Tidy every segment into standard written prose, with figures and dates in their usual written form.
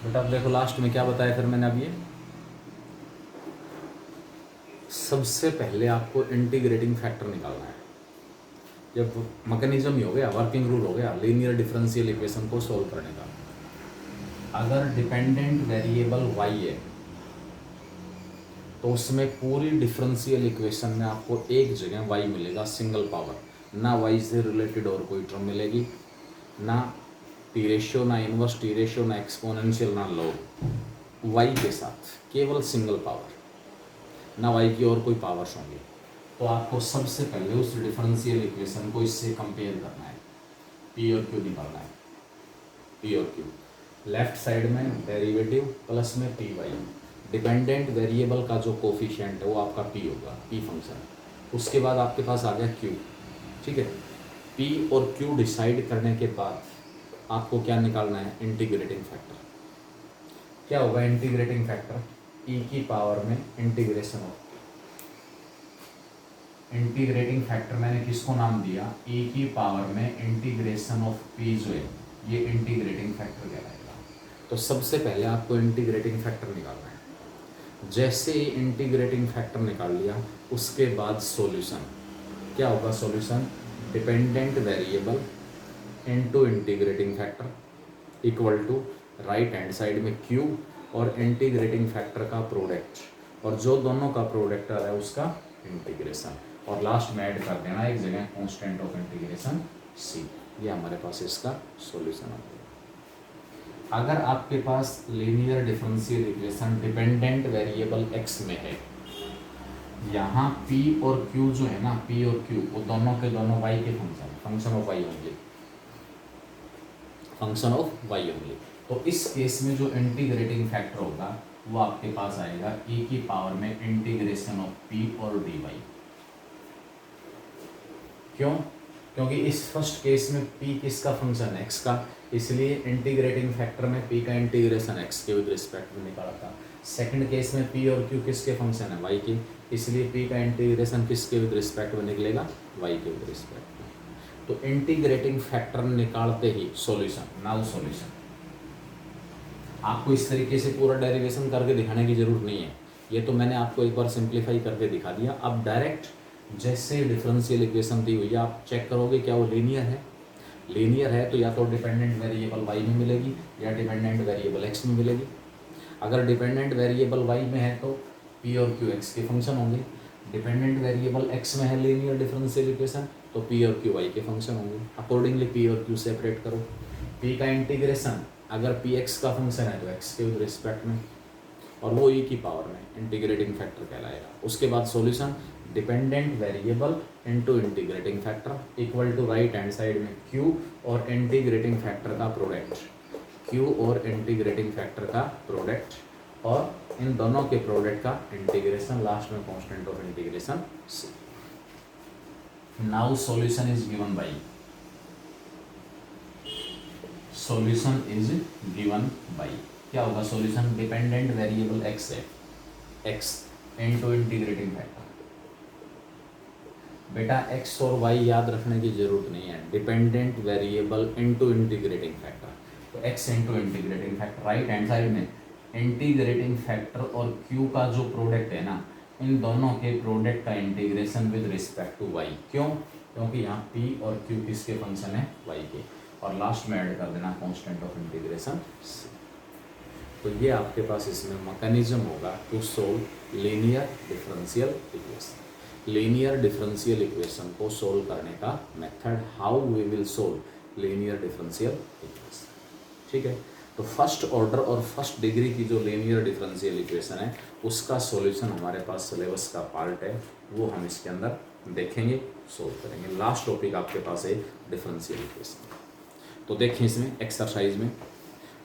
बेटा अब देखो लास्ट में क्या बताया फिर मैंने, अब ये सबसे पहले आपको इंटीग्रेटिंग फैक्टर निकालना है। जब मैकेनिज्म ही हो गया, वर्किंग रूल हो गया लीनियर डिफरेंशियल इक्वेशन को सॉल्व करने का। अगर डिपेंडेंट वेरिएबल y है तो उसमें पूरी डिफरेंशियल इक्वेशन में आपको एक जगह y मिलेगा सिंगल पावर, ना y से रिलेटेड और कोई टर्म मिलेगी, ना टी रेशियो, ना इनवर्स टी रेशियो, ना एक्सपोनेंशियल, ना लॉग। y के साथ केवल सिंगल पावर, ना y की और कोई पावर्स होंगे। तो आपको सबसे पहले उस डिफरेंशियल इक्वेशन को इससे कंपेयर करना है, p और q निकालना है। p और q लेफ्ट साइड में डेरिवेटिव प्लस में पी वाई, डिपेंडेंट वेरिएबल का जो कोफिशिएंट है वो आपका p होगा, p फंक्शन। उसके बाद आपके पास आ गया q, ठीक है। p और q डिसाइड करने के बाद आपको क्या निकालना है, इंटीग्रेटिंग फैक्टर। क्या होगा इंटीग्रेटिंग फैक्टर, e की पावर में इंटीग्रेशन ऑफ, इंटीग्रेटिंग फैक्टर मैंने किसको नाम दिया, e की पावर में इंटीग्रेशन ऑफ p जो है ये इंटीग्रेटिंग फैक्टर कहलाएगा। तो सबसे पहले आपको इंटीग्रेटिंग फैक्टर निकालना है। जैसे ही इंटीग्रेटिंग फैक्टर निकाल लिया उसके बाद सॉल्यूशन क्या होगा, solution dependent variable into integrating factor equal to right hand side में q और इंटीग्रेटिंग फैक्टर का प्रोडक्ट, और जो दोनों का प्रोडक्ट आ रहा है उसका इंटीग्रेशन, और लास्ट में ऐड कर देना एक जगह कांस्टेंट ऑफ इंटीग्रेशन c। ये हमारे पास इसका सॉल्यूशन आ गया। अगर आपके पास linear differential equation dependent variable x में है, यहाँ p और q जो है ना, p और q वो दोनों के दोनों y के फंक्शन ऑफ y होंगे, फंक्शन ऑफ y होंगे। तो इस केस में जो इंटीग्रेटिंग फैक्टर होगा वो आपके पास आएगा e की पावर में इंटीग्रेशन ऑफ p और dy। क्यों? क्योंकि इस फर्स्ट केस में p किसका फंक्शन है, x का, इसलिए इंटीग्रेटिंग फैक्टर में p का इंटीग्रेशन x के विद रिस्पेक्ट में निकाला था। सेकंड केस में p और q किसके फंक्शन है, y के, इसलिए p का इंटीग्रेशन किसके विद रिस्पेक्ट में निकलेगा, y के विद रिस्पेक्ट में। तो इंटीग्रेटिंग फैक्टर निकालते ही सॉल्यूशन, नाउ सॉल्यूशन। आपको इस तरीके से पूरा डेरिवेशन करके दिखाने की जरूरत नहीं है, ये तो मैंने आपको एक बार सिंप्लीफाई करके दिखा दिया। अब डायरेक्ट जैसे डिफरेंशियल इक्वेशन दी हुई है आप चेक करोगे क्या वो लीनियर है। लीनियर है तो या तो डिपेंडेंट वेरिएबल y में मिलेगी या डिपेंडेंट वेरिएबल x में मिलेगी। अगर डिपेंडेंट वेरिएबल y में है तो p और q x के फंक्शन होंगे, डिपेंडेंट वेरिएबल x में है लीनियर डिफरेंशियल इक्वेशन तो p और q y के फंक्शन होंगे। अकॉर्डिंगली p और q सेपरेट करो। p का इंटीग्रेशन अगर px का फंक्शन है तो x के विद रिस्पेक्ट में, और वो e की पावर में इंटीग्रेटिंग फैक्टर कहलाएगा। उसके बाद solution dependent variable into integrating factor equal to right hand side में q और इंटीग्रेटिंग फैक्टर का प्रोडक्ट, q और इंटीग्रेटिंग फैक्टर का प्रोडक्ट, और इन दोनों के प्रोडक्ट का इंटीग्रेशन, लास्ट में constant of integration c। Now solution is given by, solution is given by क्या होगा, सॉल्यूशन डिपेंडेंट वेरिएबल x है, x इनटू इंटीग्रेटिंग फैक्टर। बेटा x और y याद रखने की जरूरत नहीं है, dependent variable into integrating factor, तो x into integrating factor. Right hand side में इंटीग्रेटिंग फैक्टर और q का जो प्रोडक्ट है ना, इन दोनों के प्रोडक्ट का integration with respect to y। क्यों? क्योंकि यहाँ p और q किसके फंक्शन है, y के, और लास्ट में ऐड कर देना कांस्टेंट ऑफ इंटीग्रेशन c। तो ये आपके पास इसमें मैकेनिज्म होगा to solve linear differential equation. Linear differential equation को सोल्व करने का method, how we will solve linear differential equation, ठीक है। तो फर्स्ट ऑर्डर और फर्स्ट डिग्री की जो लीनियर डिफरेंशियल इक्वेशन है उसका सॉल्यूशन हमारे पास सिलेबस का पार्ट है, वो हम इसके अंदर देखेंगे, सोल्व करेंगे। लास्ट टॉपिक आपके पास है डिफरेंशियल इक्वेशन। तो देखें इसमें एक्सरसाइज में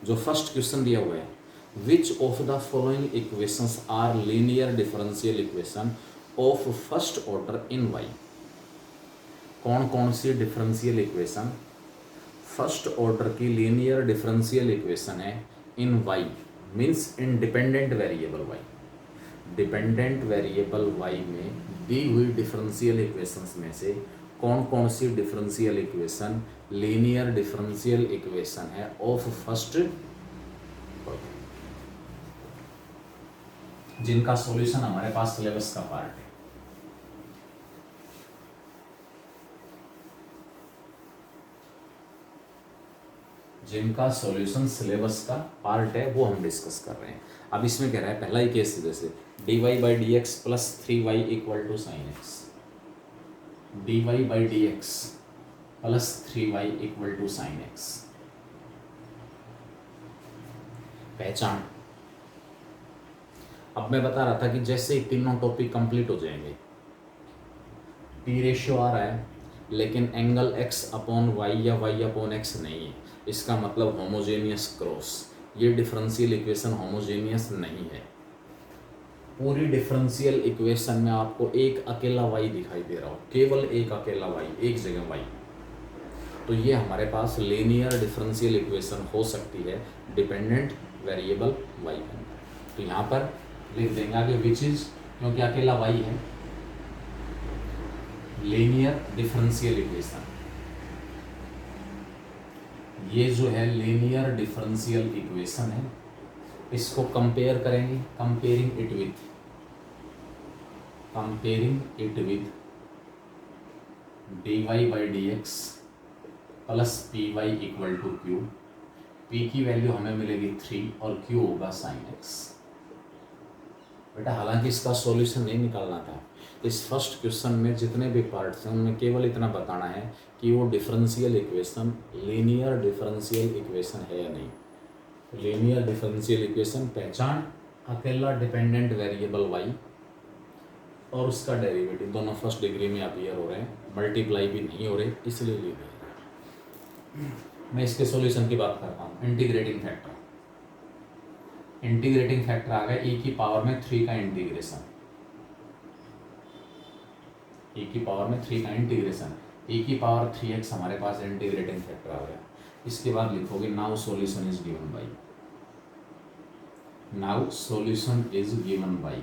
जो फर्स्ट क्वेश्चन दिया हुआ है, which of the following equations are linear differential equation of first order in y। कौन कौन सी डिफरेंशियल इक्वेशन फर्स्ट ऑर्डर की लीनियर डिफरेंशियल इक्वेशन है in y, means in dependent variable y। Dependent variable y में दी हुई differential equations में से कौन कौन सी differential equation linear differential equation है ऑफ फर्स्ट ऑर्डर। जिनका सॉल्यूशन हमारे पास सिलेबस का पार्ट है। जिनका सॉल्यूशन सिलेबस का पार्ट है वो हम डिस्कस कर रहे हैं। अब इसमें कह रहा है पहला ही केस जैसे dy by D x plus 3y equal to sine x, dy by D x plus 3y equal to sine x. पहचान, अब मैं बता रहा था कि जैसे ही तीनों टॉपिक कंप्लीट हो जाएंगे, p रेशियो आ रहा है लेकिन एंगल x अपॉन वाई या y अपॉन x नहीं है, इसका मतलब होमोजेनियस क्रॉस। ये डिफरेंशियल इक्वेशन होमोजेनियस नहीं है। पूरी डिफरेंशियल इक्वेशन में आपको एक अकेला y दिखाई दे रहा हो, केवल एक अकेला y, एक जगह y, तो ये हमारे पास लीनियर डिफरेंशियल इक्वेशन हो सकती है डिपेंडेंट वेरिएबल y के अंदर। तो यहाँ पर लिख देंगे आगे विच इज, क्योंकि अकेला y है, लीनियर डिफरेंशियल इक्वेशन। ये जो है लीनियर डिफरेंशियल इक्वेशन है, इसको कंपेयर करेंगे, comparing it with dy by D x plus P Y equal to q. p की वैल्यू हमें मिलेगी 3 और q होगा साइन x। बेटा हालांकि इसका सॉल्यूशन नहीं निकालना था, इस फर्स्ट क्वेश्चन में जितने भी पार्ट्स हैं उनमें केवल इतना बताना है कि वो differential equation linear differential equation है या नहीं। लीनियर डिफरेंशियल इक्वेशन पहचान, अकेला डिपेंडेंट वेरिएबल y और उसका डेरिवेटिव दोनों फर्स्ट डिग्री में अपीयर हो रहे हैं, मल्टीप्लाई भी नहीं हो रहे, इसलिए ले रहे। मैं इसके सॉल्यूशन की बात करता हूँ। इंटीग्रेटिंग फैक्टर आ गया e की पावर में 3 का इंटीग्रेशन, e की पावर में 3 का इंटीग्रेशन, e की पावर 3x हमारे पास इंटीग्रेटिंग फैक्टर आ गया। इसके बाद लिखोगे now solution is given by, now solution is given by,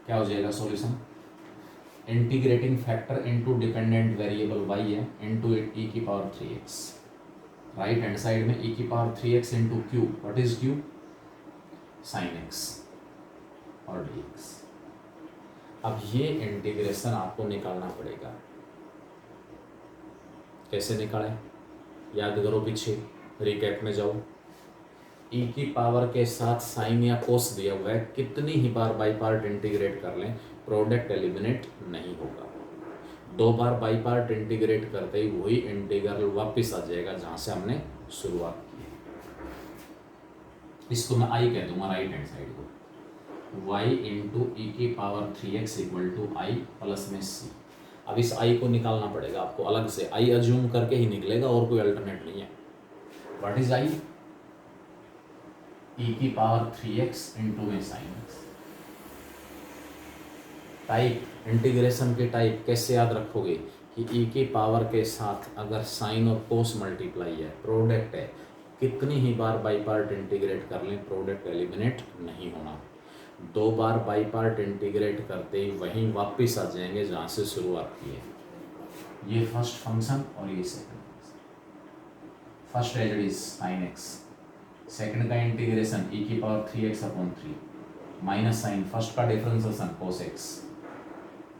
क्या हो जाएगा solution? Integrating factor into dependent variable y है इनटू e की power 3x, right hand side में e की power 3x into q, what is q? Sine x और dx। अब ये इंटीग्रेशन आपको निकालना पड़ेगा। कैसे निकालें? याद करो, पीछे रिकैप में जाओ। e की पावर के साथ साइन या कोस दिया हुआ है, कितनी ही बार बाई पार्ट इंटीग्रेट कर लें प्रोडक्ट एलिमिनेट नहीं होगा। 2 बार बाई पार्ट इंटीग्रेट करते ही वही इंटीग्रल वापस आ जाएगा जहां से हमने शुरुआत की है। इसको मैं i कह दूंगा राइट हैंड साइड को, y इंटू ई की power 3x equal to i plus में c। अब इस i को निकालना पड़ेगा आपको अलग से, i अज्यूम करके ही निकलेगा और कोई अल्टरनेट नहीं है। What is i? e की पावर 3x इंटू में साइन x। टाइप, इंटीग्रेशन की टाइप कैसे याद रखोगे कि e की पावर के साथ अगर साइन और कोस मल्टीप्लाई है, प्रोडक्ट है, कितनी ही बार बाई पार्ट इंटीग्रेट कर लें प्रोडक्ट एलिमिनेट नहीं होना। 2 बार बाई पार्ट इंटीग्रेट करते ही वहीं वापस आ जाएंगे जहाँ से शुरुआत की है। ये फर्स्ट फंक्शन और ये second function. First as it is sine x, second का इंटीग्रेशन e की power 3x upon 3 minus sine, first का डिफरेंशिएशन cos x,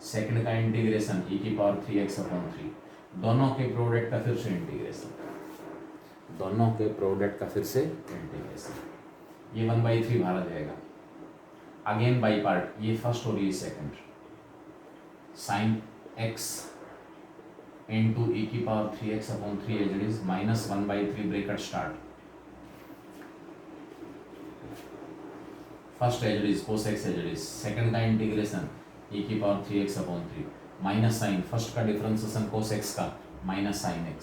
सेकंड का इंटीग्रेशन e की पावर 3x अपॉन 3, दोनों के प्रोडक्ट का फिर से इंटीग्रेशन, दोनों के प्रोडक्ट का फिर से इंटीग्रेशन। ये 1/3 बाहर आ जाएगा, अगेन बाई पार्ट, ये फर्स्ट और ये सेकंड, साइन x इंटू ई की power 3x upon 3 as it is minus 1/3 bracket start, first as it is cos x as it is, second का इंटीग्रेशन e की power 3x upon 3 minus sine, first का differentiation cos x का minus sine x,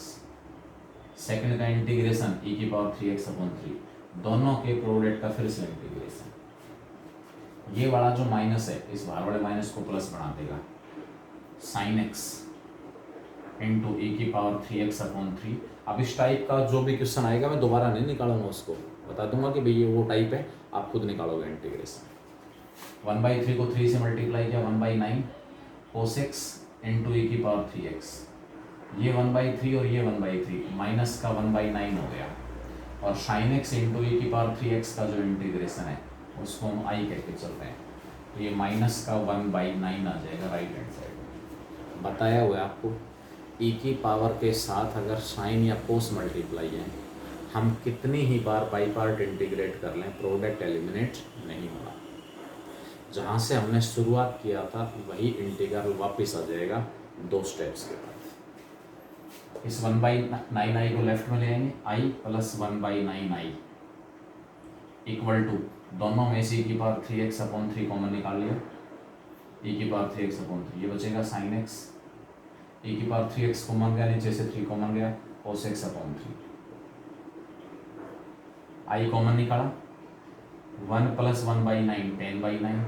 second का integration e की power 3x upon 3, दोनों के product का फिर से इंटीग्रेशन। ये वाला जो माइनस है इस बाहर वाले माइनस को प्लस बना देगा, साइन x इंटू ई की पावर 3x अपॉन 3। अब इस टाइप का जो भी क्वेश्चन आएगा मैं दोबारा नहीं निकालूंगा, उसको बता दूंगा कि भाई ये वो टाइप है, आप खुद निकालोगे इंटीग्रेशन। 1/3 को 3 से मल्टीप्लाई किया, 1/9 cos x इंटू ई की पावर 3x, ये 1/3 और ये 1/3 माइनस का 1/9 हो गया, और साइन x इंटू ई की पावर 3x का जो इंटीग्रेशन है उसको हम आई कह के चल रहे हैं, तो ये माइनस का 1/9 आ जाएगा राइट हैंड साइड। बताया हुआ है आपको e की पावर के साथ अगर साइन या कोस मल्टीप्लाई है, हम कितनी ही बार बाई पार्ट इंटीग्रेट कर लें प्रोडक्ट एलिमिनेट नहीं होगा। जहाँ से हमने शुरुआत किया था वही इंटीग्रल वापस आ जाएगा 2 स्टेप्स के बाद। इस 1/9 आई को लेफ्ट में ले आएंगे, i plus 1/9 i equal to, दोनों में से e की पावर 3x/3 कॉमन निकाल लिया, e की पावर 3x/3 ये बचेगा sin x, e की पावर 3x कॉमन गया, नीचे से 3 कॉमन गया, cos x/3 i कॉमन निकाला, 1 प्लस 1/9 10/9,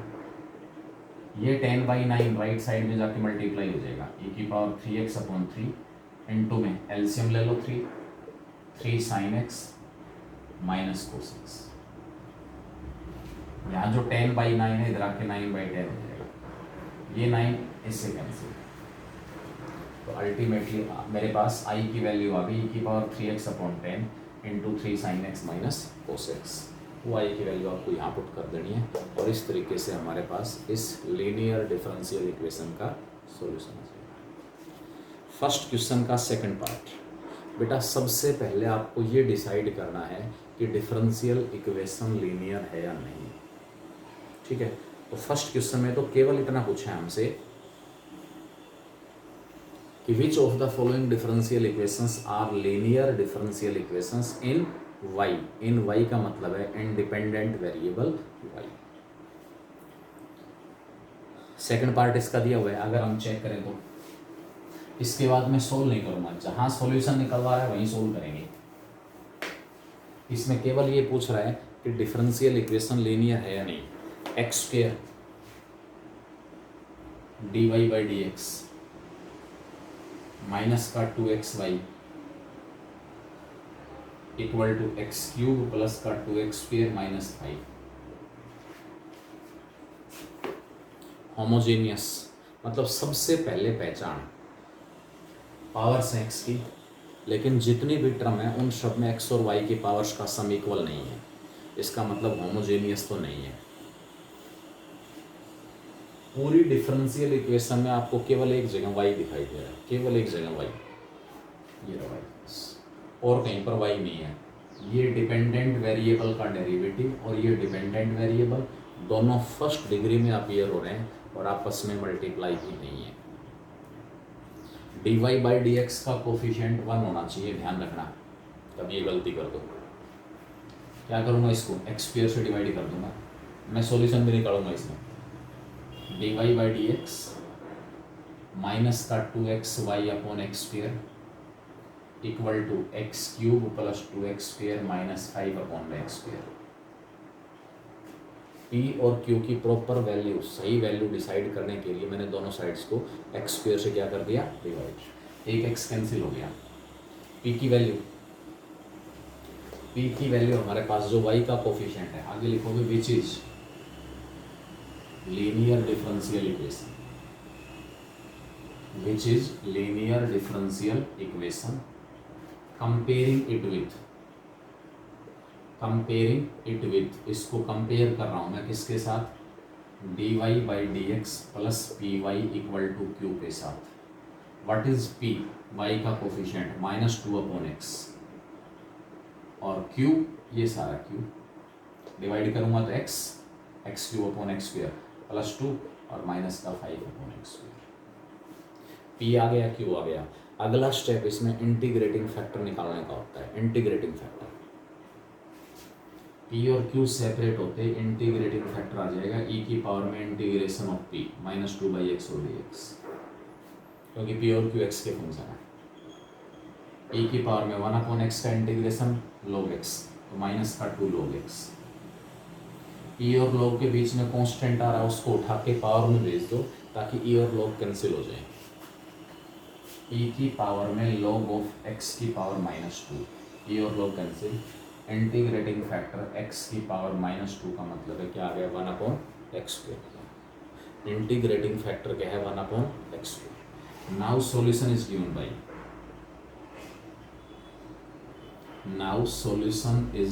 ये 10/9 राइट साइड में जाके मल्टीप्लाई हो जाएगा, e की पावर 3x/3 इनटू में एलसीएम ले लो 3 sin x minus cos x। यहाँ जो 10/9 है इधर आके 9/10 हो जाएगा, ये 9 इससे कैंसिल। तो अल्टीमेटली मेरे पास i की वैल्यू आ गई e की power 3x/10 into 3 sin x minus cos x। वो i की वैल्यू आपको यहाँ पुट कर देनी है, और इस तरीके से हमारे पास इस लीनियर डिफरेंशियल इक्वेशन का सॉल्यूशन आ जाएगा। फर्स्ट क्वेश्चन का सेकंड पार्ट, बेटा सबसे पहले आपको ये डिसाइड करना है कि डिफरेंशियल इक्वेशन लीनियर है या नहीं, ठीक है। तो फर्स्ट क्वेश्चन में तो केवल इतना पूछा है हमसे कि which of the following differential equations are linear differential equations in y। In y का मतलब है independent variable y। Second part इसका दिया हुआ है, अगर हम चेक करें तो इसके बाद मैं सोल्व नहीं करूंगा, जहां सॉल्यूशन निकल रहा है वहीं सोल्व करेंगे। इसमें केवल ये पूछ रहा है कि डिफरेंशियल इक्वेशन लीनियर है या नहीं। x² dy/dx माइनस का 2xy equal to x³ plus का 2x² माइनस 5। होमोजेनियस मतलब सबसे पहले पहचान पावर्स हैं x की, लेकिन जितनी भी टर्म है उन सब में x और y की पावर्स का सम इक्वल नहीं है, इसका मतलब होमोजेनियस तो नहीं है। पूरी डिफरेंशियल इक्वेशन में आपको केवल एक जगह y दिखाई दे रहा है, केवल एक जगह y, ये रहा y, और कहीं पर y नहीं है। ये डिपेंडेंट वेरिएबल का डेरिवेटिव और ये डिपेंडेंट वेरिएबल दोनों फर्स्ट डिग्री में अपीयर हो रहे हैं और आपस में मल्टीप्लाई भी नहीं है। dy/dx का कोफिशिएंट 1 होना चाहिए, ध्यान रखना, तब ये गलती कर दो। क्या करूँगा, इसको x² से डिवाइड कर दूंगा, मैं सॉल्यूशन भी निकालूंगा इसमें। dy/dx माइनस का 2xy/x² equal to x³ plus 2x² minus 5/x²। p और q की प्रॉपर वैल्यू, सही वैल्यू डिसाइड करने के लिए मैंने दोनों साइड्स को x² से क्या कर दिया, डिवाइड। एक x कैंसिल हो गया। p की वैल्यू हमारे पास जो y का कोफिशिएंट है, आगे लिखोगे which is linear differential equation, which is linear differential equation comparing it with, इसको कंपेयर कर रहा हूं मैं किसके साथ, dy/dx plus py equal to q के साथ। व्हाट इज p, y का कोफिशिएंट -2/x, और q ये सारा q, डिवाइड करूंगा तो x³ प्लस 2 और माइनस का 5/x²। p आ गया, q आ गया। अगला स्टेप इसमें इंटीग्रेटिंग फैक्टर निकालने का होता है। इंटीग्रेटिंग फैक्टर, p और q सेपरेट होते, इंटीग्रेटिंग फैक्टर आ जाएगा e की पावर में इंटीग्रेशन ऑफ p -2/x और dx, क्योंकि p और q x के फंक्शन है। e की पावर में 1/x का इंटीग्रेशन log x, तो माइनस का 2 log x। e और log के बीच में कांस्टेंट आ रहा है, उसको उठा के पावर में भेज दो ताकि e और log कैंसिल हो जाए। e की पावर में log ऑफ x की पावर -2, e और log cancel. Integrating factor x की पावर -2 का मतलब है क्या आ गया, 1/x²। इंटीग्रेटिंग फैक्टर क्या है, 1/x²। Now solution is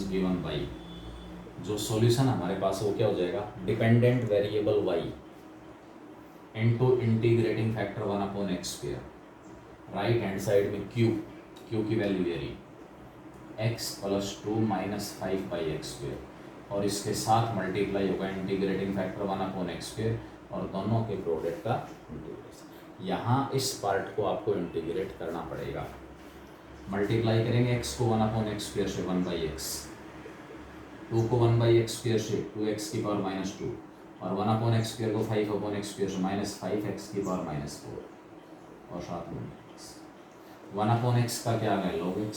given bye, जो सॉल्यूशन हमारे पास वो क्या हो जाएगा, dependent variable y into integrating factor 1/x², right hand side में q की वैल्यू ये रही x + 2 - 5/x², और इसके साथ मल्टीप्लाई होगा इंटीग्रेटिंग फैक्टर 1/x² और दोनों के प्रोडक्ट का इंटीग्रेशन। यहाँ इस पार्ट को आपको इंटीग्रेट करना पड़ेगा। मल्टीप्लाई करेंगे x को 1/x² से 1/x, 2 को 1/x² से 2x⁻², और 1/x² को 5/x² से -5x⁻⁴, और साथ में 1/x का क्या आ गया log x,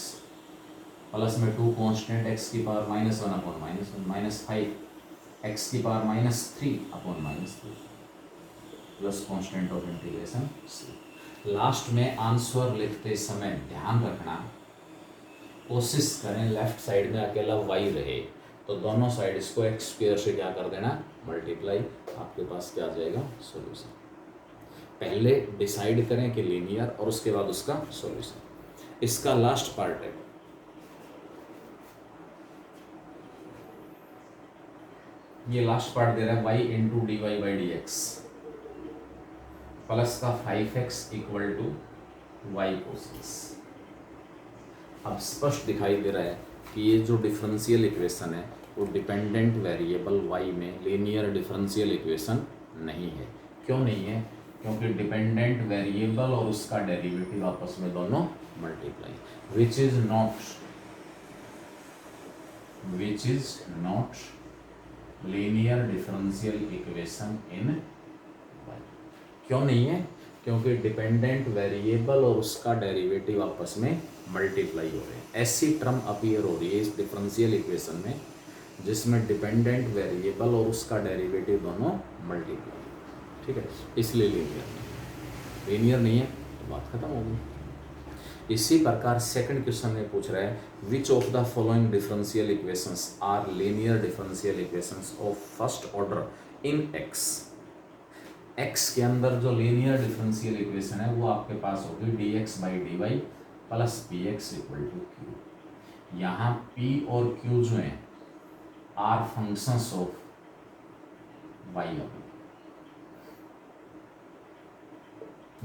प्लस में 2 constant x⁻⁻1/−1 -5x⁻³ plus constant of integration c। Last में आंसर लिखते समय ध्यान रखना, कोशिश करें लेफ्ट साइड में अकेला y रहे, तो दोनों साइड इसको x² से क्या कर देना, मल्टीप्लाई, आपके पास क्या आ जाएगा, सॉल्यूशन। पहले डिसाइड करें कि लीनियर, और उसके बाद उसका सॉल्यूशन। इसका लास्ट पार्ट है, ये लास्ट पार्ट दे रहा है y × dy/dx प्लस का 5x = y cos। अब स्पष्ट दिखाई दे रहा है कि ये जो डिफरेंशियल इक्वेशन है वो डिपेंडेंट वेरिएबल y में लीनियर डिफरेंशियल इक्वेशन नहीं है। क्यों नहीं है? क्योंकि डिपेंडेंट वेरिएबल और उसका डेरिवेटिव आपस में दोनों multiply, which is not linear differential equation in y। क्यों नहीं है? क्योंकि डिपेंडेंट वेरिएबल और उसका डेरिवेटिव आपस में मल्टीप्लाई हो रहे हैं। ऐसी टर्म अपीयर हो रही है इस डिफरेंशियल इक्वेशन में जिसमें डिपेंडेंट वेरिएबल और उसका डेरिवेटिव दोनों मल्टीप्लाई, ठीक है, इसलिए लीनियर नहीं है, तो बात खत्म हो गई। इसी प्रकार सेकंड क्वेश्चन में पूछ रहा है which of the following differential equations are linear differential equations of first order in x के अंदर जो लीनियर डिफरेंशियल इक्वेशन है वो आपके पास होगी dx/dy प्लस px = q। यहाँ p और q जो है आर फंक्शंस ऑफ y,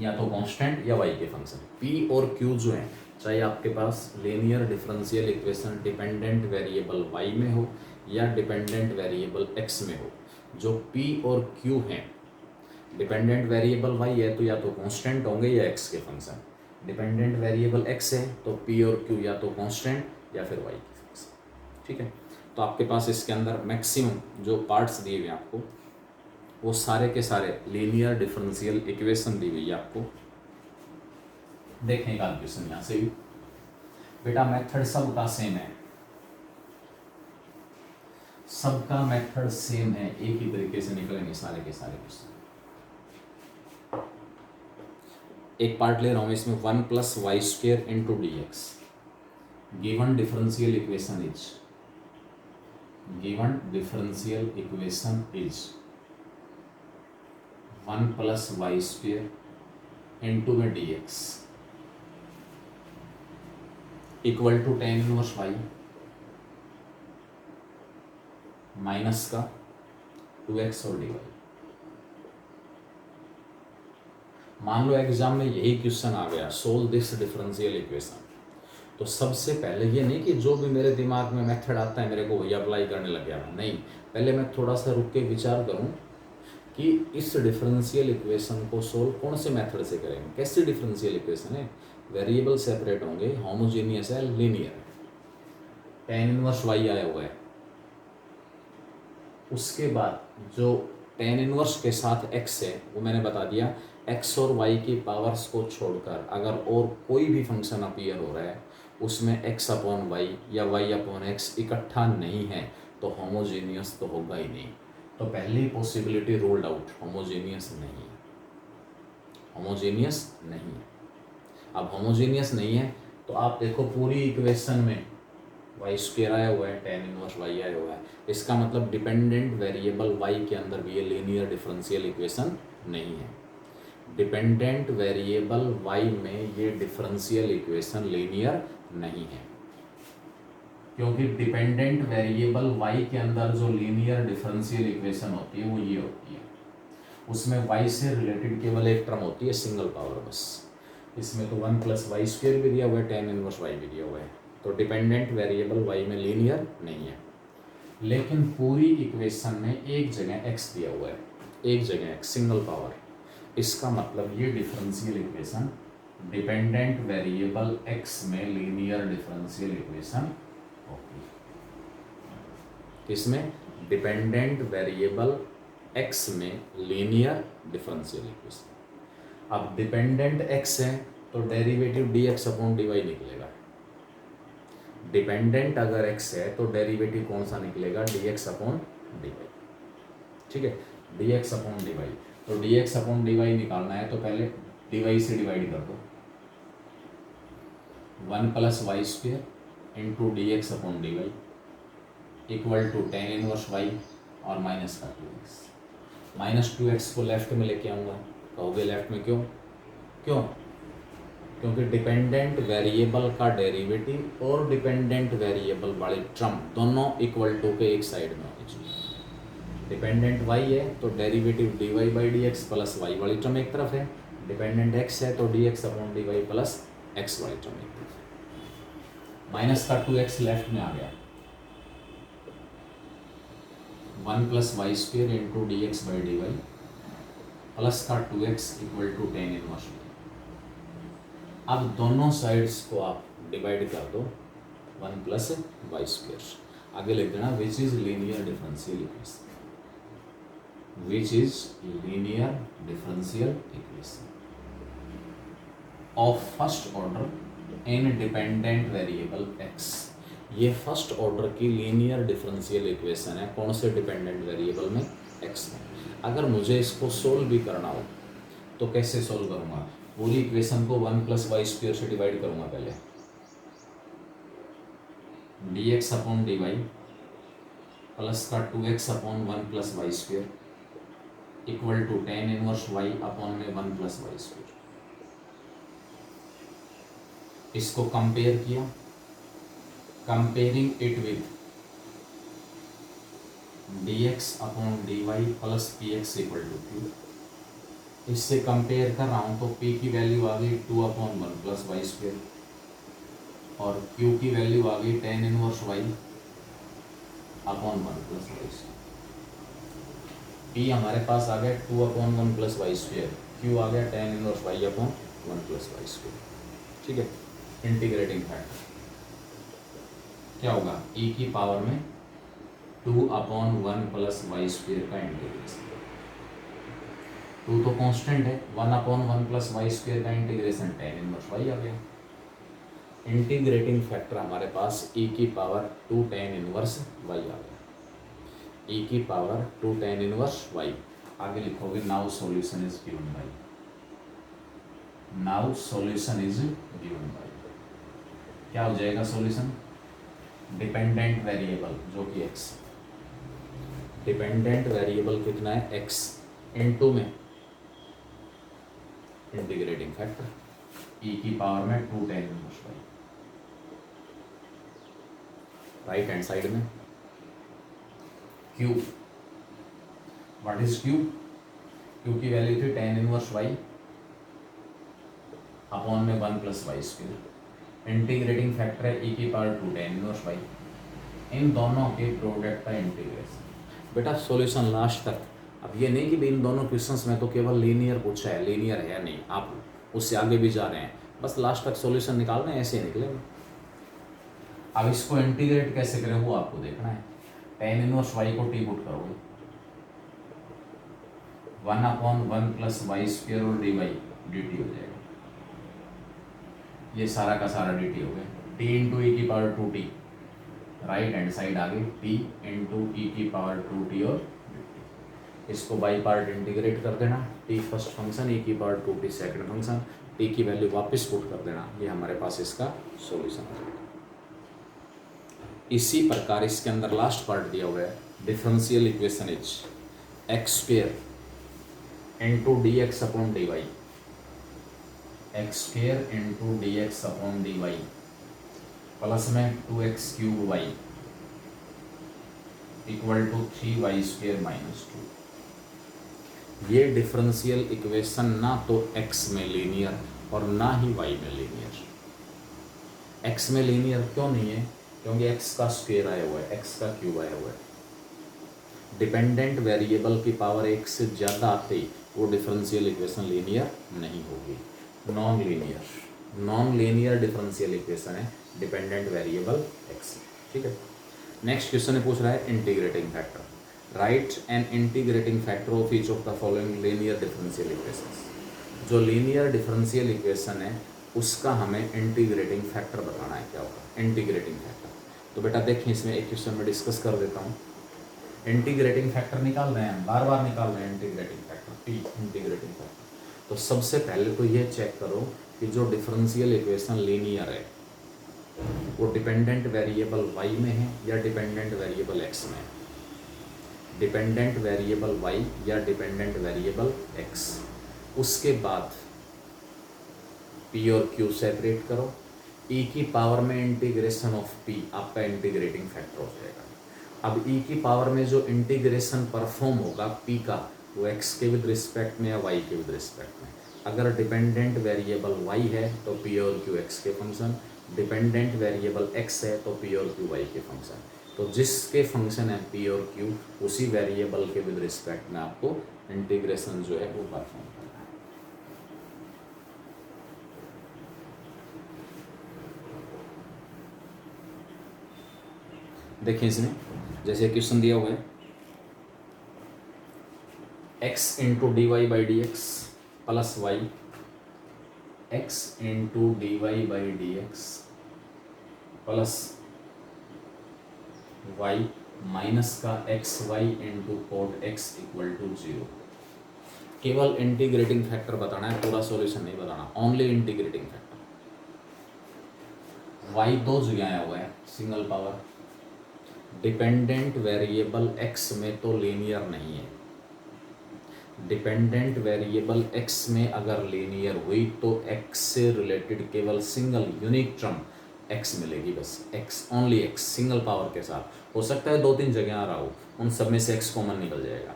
या तो कांस्टेंट या y के फंक्शन। p और q जो है, चाहे आपके पास linear differential equation dependent variable y में हो या डिपेंडेंट वेरिएबल x में हो, जो p और q हैं, डिपेंडेंट वेरिएबल y है तो या तो कांस्टेंट होंगे या x के फंक्शन, डिपेंडेंट वेरिएबल x है तो p और q या तो कांस्टेंट या फिर y के फंक्शन, ठीक है। तो आपके पास इसके अंदर मैक्सिमम जो पार्ट्स दिए हुए हैं आपको वो सारे के सारे लीनियर डिफरेंशियल इक्वेशन दी हुई है आपको। देखने का क्वेश्चन यहाँ से भी बेटा मेथड सबका सेम है, सबका मेथड सेम है, एक ही तरीके से निकलेंगे सारे के सारे क्वेश्चन। एक पार्ट ले रहा हूं इसमें 1 + y² × dx। Given differential equation is 1 + y² × dx = tan 1 y minus का 2x और dy। मान लो एग्जाम में यही क्वेश्चन आ गया, सोल्व दिस डिफरेंशियल इक्वेशन, तो सबसे पहले ये नहीं कि जो भी मेरे दिमाग में मेथड आता है मेरे को वही अप्लाई करने लग गया, नहीं, पहले मैं थोड़ा सा रुक के विचार करूं कि इस डिफरेंशियल इक्वेशन को सोल्व कौन से मेथड से करेंगे। कैसी डिफरेंशियल इक्वेशन है? वेरिएबल सेपरेट होंगे, होमोजेनियस है, लीनियर, tan 1 y आया हुआ है। उसके बाद जो tan 1 के साथ x है वो मैंने बता दिया, x और y की पावर्स को छोड़कर अगर और कोई भी फंक्शन अपीयर हो रहा है उसमें x/y या y/x इकट्ठा नहीं है तो होमोजेनियस तो होगा ही नहीं। तो पहली पॉसिबिलिटी रूल्ड आउट, होमोजेनियस नहीं है, होमोजेनियस नहीं है। अब होमोजेनियस नहीं है तो आप देखो पूरी इक्वेशन में y² आया हुआ है, tan 1 y आया हुआ है, इसका मतलब डिपेंडेंट वेरिएबल y के अंदर भी ये लीनियर डिफरेंशियल इक्वेशन नहीं है। डिपेंडेंट वेरिएबल y में ये डिफरेंशियल इक्वेशन लीनियर नहीं है। क्योंकि डिपेंडेंट वेरिएबल y के अंदर जो लीनियर डिफरेंशियल इक्वेशन होती है वो ये होती है, उसमें y से रिलेटेड केवल एक टर्म होती है सिंगल पावर बस। इसमें तो 1 + y² भी दिया हुआ है, tan इनवर्स y भी दिया हुआ है, तो डिपेंडेंट वेरिएबल y में लीनियर नहीं है। लेकिन पूरी इक्वेशन में एक जगह x दिया हुआ है, एक जगह x सिंगल पावर, इसका मतलब ये differential equation dependent variable x में लीनियर डिफरेंशियल इक्वेशन होगी। किसमें? डिपेंडेंट वेरिएबल x में लीनियर डिफरेंशियल इक्वेशन। अब डिपेंडेंट x है तो डेरिवेटिव dx/dy निकलेगा। डिपेंडेंट अगर x है तो डेरिवेटिव कौन सा निकलेगा? dx/dy। ठीक है, dx/dy। तो dx/dy निकालना है तो पहले dy से डिवाइड कर दो, 1 + y² into dx/dy equal to tan inverse y और माइनस का 2x। -2x को लेफ्ट में लेके आऊँगा, कहोगे लेफ्ट में क्यों? क्योंकि डिपेंडेंट वेरिएबल का डेरिवेटिव और डिपेंडेंट वेरिएबल वाली टर्म दोनों इक्वल टू के एक साइड में होनी चाहिए। डिपेंडेंट y है तो डेरिवेटिव dy/dx प्लस y वाली टर्म एक तरफ है, डिपेंडेंट x है तो dx/dy प्लस x वाली टर्म एक तरफ है। माइनस का 2x लेफ्ट में आ गया, 1 + y² इंटू dx/dy प्लस का 2x equal to tan inverse. अब दोनों साइड्स को आप डिवाइड कर दो, 1 + y², आगे लिख देना विच is linear differential equation, which is linear differential equation of first order in dependent variable x। ये फर्स्ट ऑर्डर की लीनियर डिफरेंशियल इक्वेशन है, कौन से डिपेंडेंट वेरिएबल में? x में। अगर मुझे इसको सोल्व भी करना हो तो कैसे सोल्व करूँगा? पूरी इक्वेशन को 1 + y² से डिवाइड करूँगा पहले, dx/dy प्लस का 2x/1 + y² equal to tan inverse y upon में 1 + y²। इसको कंपेयर किया, comparing it with dx/dy plus px equal to q। इससे कंपेयर कर रहा हूँ तो p की वैल्यू आ गई 2/1 + y² और q की वैल्यू आ गई tan inverse y upon 1 + y²। p हमारे पास आ गया 2/1 + y², q आ गया tan inverse y upon 1 + y²। ठीक है, इंटीग्रेटिंग फैक्टर क्या होगा? e की पावर में 2/1 + y² का इंटीग्रेशन, 2 तो कांस्टेंट है, 1/1 + y² का इंटीग्रेशन tan इनवर्स y आ गया। इंटीग्रेटिंग फैक्टर हमारे पास e की पावर 2 tan इनवर्स y आ गया, e की पावर 2 tan इनवर्स y। आगे लिखोगे now solution is given bye, now solution is given by, क्या हो जाएगा सॉल्यूशन? डिपेंडेंट वेरिएबल जो कि x, डिपेंडेंट वेरिएबल कितना है? x इनटू में इंटीग्रेटिंग फैक्टर e की पावर में 2 tan inverse y, right hand side में q, what is q? q की वैल्यू थी tan इनवर्स y अपॉन में 1 + y²। इंटीग्रेटिंग फैक्टर है e की पावर 2 tan इनवर्स y, इन दोनों के प्रोडक्ट का इंटीग्रेशन। बेटा सॉल्यूशन लास्ट तक, अब ये नहीं कि इन दोनों क्वेश्चंस में तो केवल लीनियर पूछा है, लीनियर है नहीं, आप उससे आगे भी जा रहे हैं, बस लास्ट तक सॉल्यूशन निकाल रहे हैं, ऐसे ही निकलेगा। अब इसको इंटीग्रेट कैसे करें वो आपको देखना है। tan इनवर्स y को टी पुट करोगे, 1/1 + y² और dy dt हो जाएगा, ये सारा का सारा dt हो गया, t × e की power 2t, right hand side आ गई t × e की पावर 2t और dt। इसको बाई पार्ट इंटीग्रेट कर देना, t फर्स्ट फंक्शन, e की power 2t second function, t की वैल्यू वापस पुट कर देना, ये हमारे पास इसका सॉल्यूशन आ जाएगा। इसी प्रकार इसके अंदर लास्ट पार्ट दिया हुआ है, differential equation is x² into dx/dy, x² into dx/dy plus में 2x³ equal to 3y² minus 2। ये डिफरेंशियल इक्वेशन ना तो x में लीनियर और ना ही y में लीनियर। x में लीनियर क्यों नहीं है? क्योंकि x का स्क्वायर आया हुआ है, x का क्यूब आया हुआ है। डिपेंडेंट वेरिएबल की पावर 1 से ज़्यादा आते ही वो डिफरेंशियल इक्वेशन लीनियर नहीं होगी, नॉन लीनियर डिफरेंशियल इक्वेशन है डिपेंडेंट वेरिएबल x। ठीक है, नेक्स्ट क्वेश्चन में पूछ रहा है integrating factor. Write an integrating factor of each of the following linear differential equations. जो लीनियर डिफरेंशियल इक्वेशन है उसका हमें इंटीग्रेटिंग फैक्टर बताना है। क्या होगा इंटीग्रेटिंग फैक्टर? तो बेटा देखिए, इसमें एक क्वेश्चन में डिस्कस कर देता हूँ। इंटीग्रेटिंग फैक्टर निकाल रहे हैं, बार बार निकाल रहे हैं integrating factor, P integrating factor. तो सबसे पहले तो ये चेक करो कि जो डिफरेंशियल इक्वेशन लीनियर है वो डिपेंडेंट वेरिएबल y में है या डिपेंडेंट वेरिएबल x में है। डिपेंडेंट वेरिएबल y या डिपेंडेंट वेरिएबल x। उसके बाद p और q सेपरेट करो, e की पावर में इंटीग्रेशन ऑफ p आपका इंटीग्रेटिंग फैक्टर हो जाएगा। अब e की पावर में जो इंटीग्रेशन परफॉर्म होगा p का, वो x के विद रिस्पेक्ट में या y के विद रिस्पेक्ट में। अगर डिपेंडेंट वेरिएबल y है तो p और q x के फंक्शन, डिपेंडेंट वेरिएबल x है तो p और q y के फंक्शन। तो जिसके फंक्शन है p और q, उसी वेरिएबल के विद रिस्पेक्ट में आपको इंटीग्रेशन जो है वो परफॉर्म करना है। देखिए इसमें जैसे क्वेश्चन दिया हुआ है x into D Y by D x plus Y, x into D Y by D x plus Y minus का X Y into cot x equal to 0। केवल इंटीग्रेटिंग फैक्टर बताना है, पूरा सॉल्यूशन नहीं बताना, ओनली इंटीग्रेटिंग फैक्टर। y दो जगह आया हुआ है, single power. Dependent variable x में तो लीनियर नहीं है। डिपेंडेंट वेरिएबल x में अगर लीनियर हुई तो x से रिलेटेड केवल सिंगल यूनिक टर्म x मिलेगी, बस x, only x, single power के साथ। हो सकता है 2-3 जगह आ रहा हो, उन सब में से x कॉमन निकल जाएगा,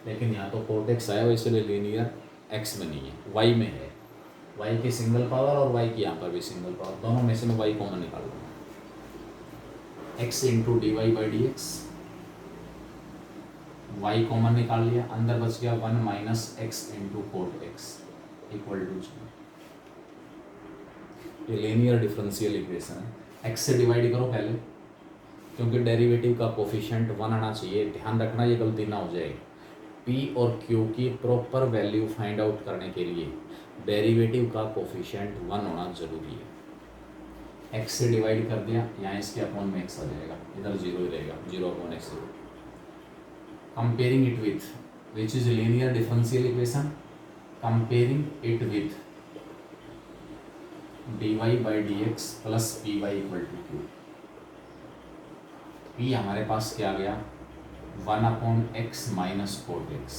लेकिन यहाँ तो कोट x आया हो, इसलिए लीनियर x में नहीं है, y में है। y की सिंगल पावर और y की यहाँ पर भी सिंगल पावर, दोनों में से मैं y कॉमन निकाल दूँगा। x into D Y by D x, y common निकाल लिया, अंदर बच गया 1 minus x into cot x equal to 0। ये लीनियर डिफरेंशियल इक्वेशन है। x से डिवाइड करो पहले, क्योंकि डेरिवेटिव का कोफिशिएंट 1 आना चाहिए। ध्यान रखना ये गलती ना हो जाए। p और q की प्रॉपर वैल्यू फाइंड आउट करने के लिए डेरिवेटिव का कोफिशिएंट 1 होना जरूरी है। x से डिवाइड कर दिया, यहाँ इसके अपॉन में x आ जाएगा, इधर 0 ही रहेगा, 0/x 0। Comparing it with which is linear differential equation, comparing it with dy by D x plus P Y equal to q. p हमारे पास क्या आ गया, 1/x minus cot x,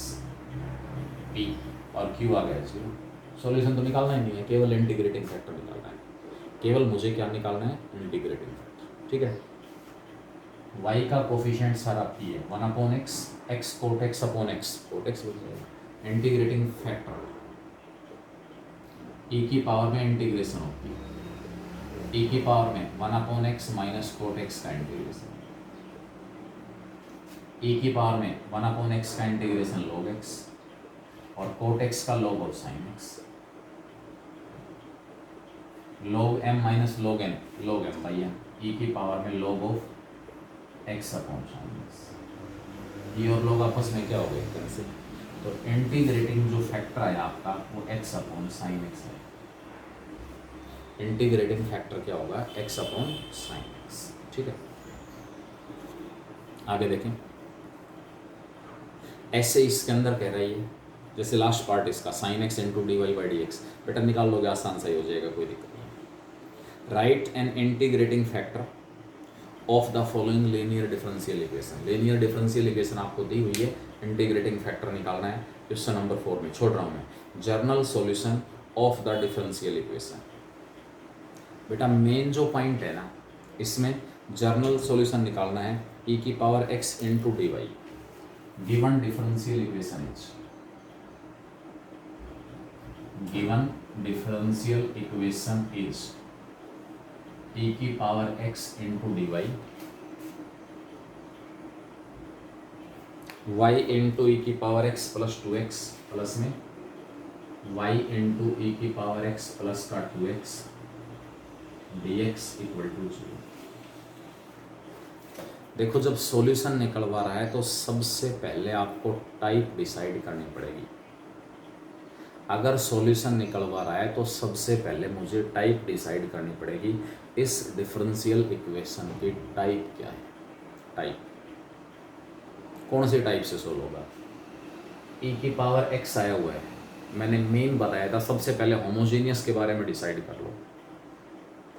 p और q आ गया 0। सॉल्यूशन तो निकालना ही नहीं है, केवल इंटीग्रेटिंग फैक्टर निकालना है। केवल मुझे क्या निकालना है, इंटीग्रेटिंग फैक्टर। ठीक है, y का कोफिशिएंट सारा p है, 1/x, x कोट x अपॉन x, कोट x बन जाएगा। इंटीग्रेटिंग फैक्टर e की पावर में इंटीग्रेशन होती है, e की पावर में 1/x माइनस कोट x का इंटीग्रेशन, e की पावर में 1/x का इंटीग्रेशन log x और कोट x का log और sin x। log m minus log n, log m by m, e की पावर में log ऑफ x अपॉन sin x। ये और log आपस में क्या हो गए, कैंसिल। तो इंटीग्रेटिंग जो फैक्टर है आपका वो x अपॉन sin x है। इंटीग्रेटिंग फैक्टर क्या होगा, x अपॉन sin x। ठीक है, आगे देखें। ऐसे इसके अंदर कह रही है, जैसे लास्ट पार्ट इसका sin x into D Y by D x, बेटा निकाल लोगे आसान सा ही हो जाएगा, कोई दिक्कत नहीं। Write an integrating factor of the following linear differential equation. Linear differential equation आपको दी हुई है, इंटीग्रेटिंग फैक्टर निकालना है। क्वेश्चन नंबर 4 में छोड़ रहा हूँ मैं, general solution of the differential equation. बेटा मेन जो पॉइंट है ना, इसमें जर्नल सॉल्यूशन निकालना है e की power x into D Y. Given differential equation is e की power x into D Y y into ई की power x plus 2x plus में y इंटू ई की पावर x प्लस का 2x dx इक्वल टू 0। देखो जब solution निकलवा रहा है तो सबसे पहले आपको टाइप डिसाइड करनी पड़ेगी। अगर सॉल्यूशन निकलवा रहा है तो सबसे पहले मुझे टाइप डिसाइड करनी पड़ेगी। इस डिफरेंशियल इक्वेशन की टाइप क्या है? टाइप कौन से टाइप से सोल्व होगा? e की पावर x आया हुआ है, मैंने मेन बताया था सबसे पहले होमोजेनियस के बारे में डिसाइड कर लो।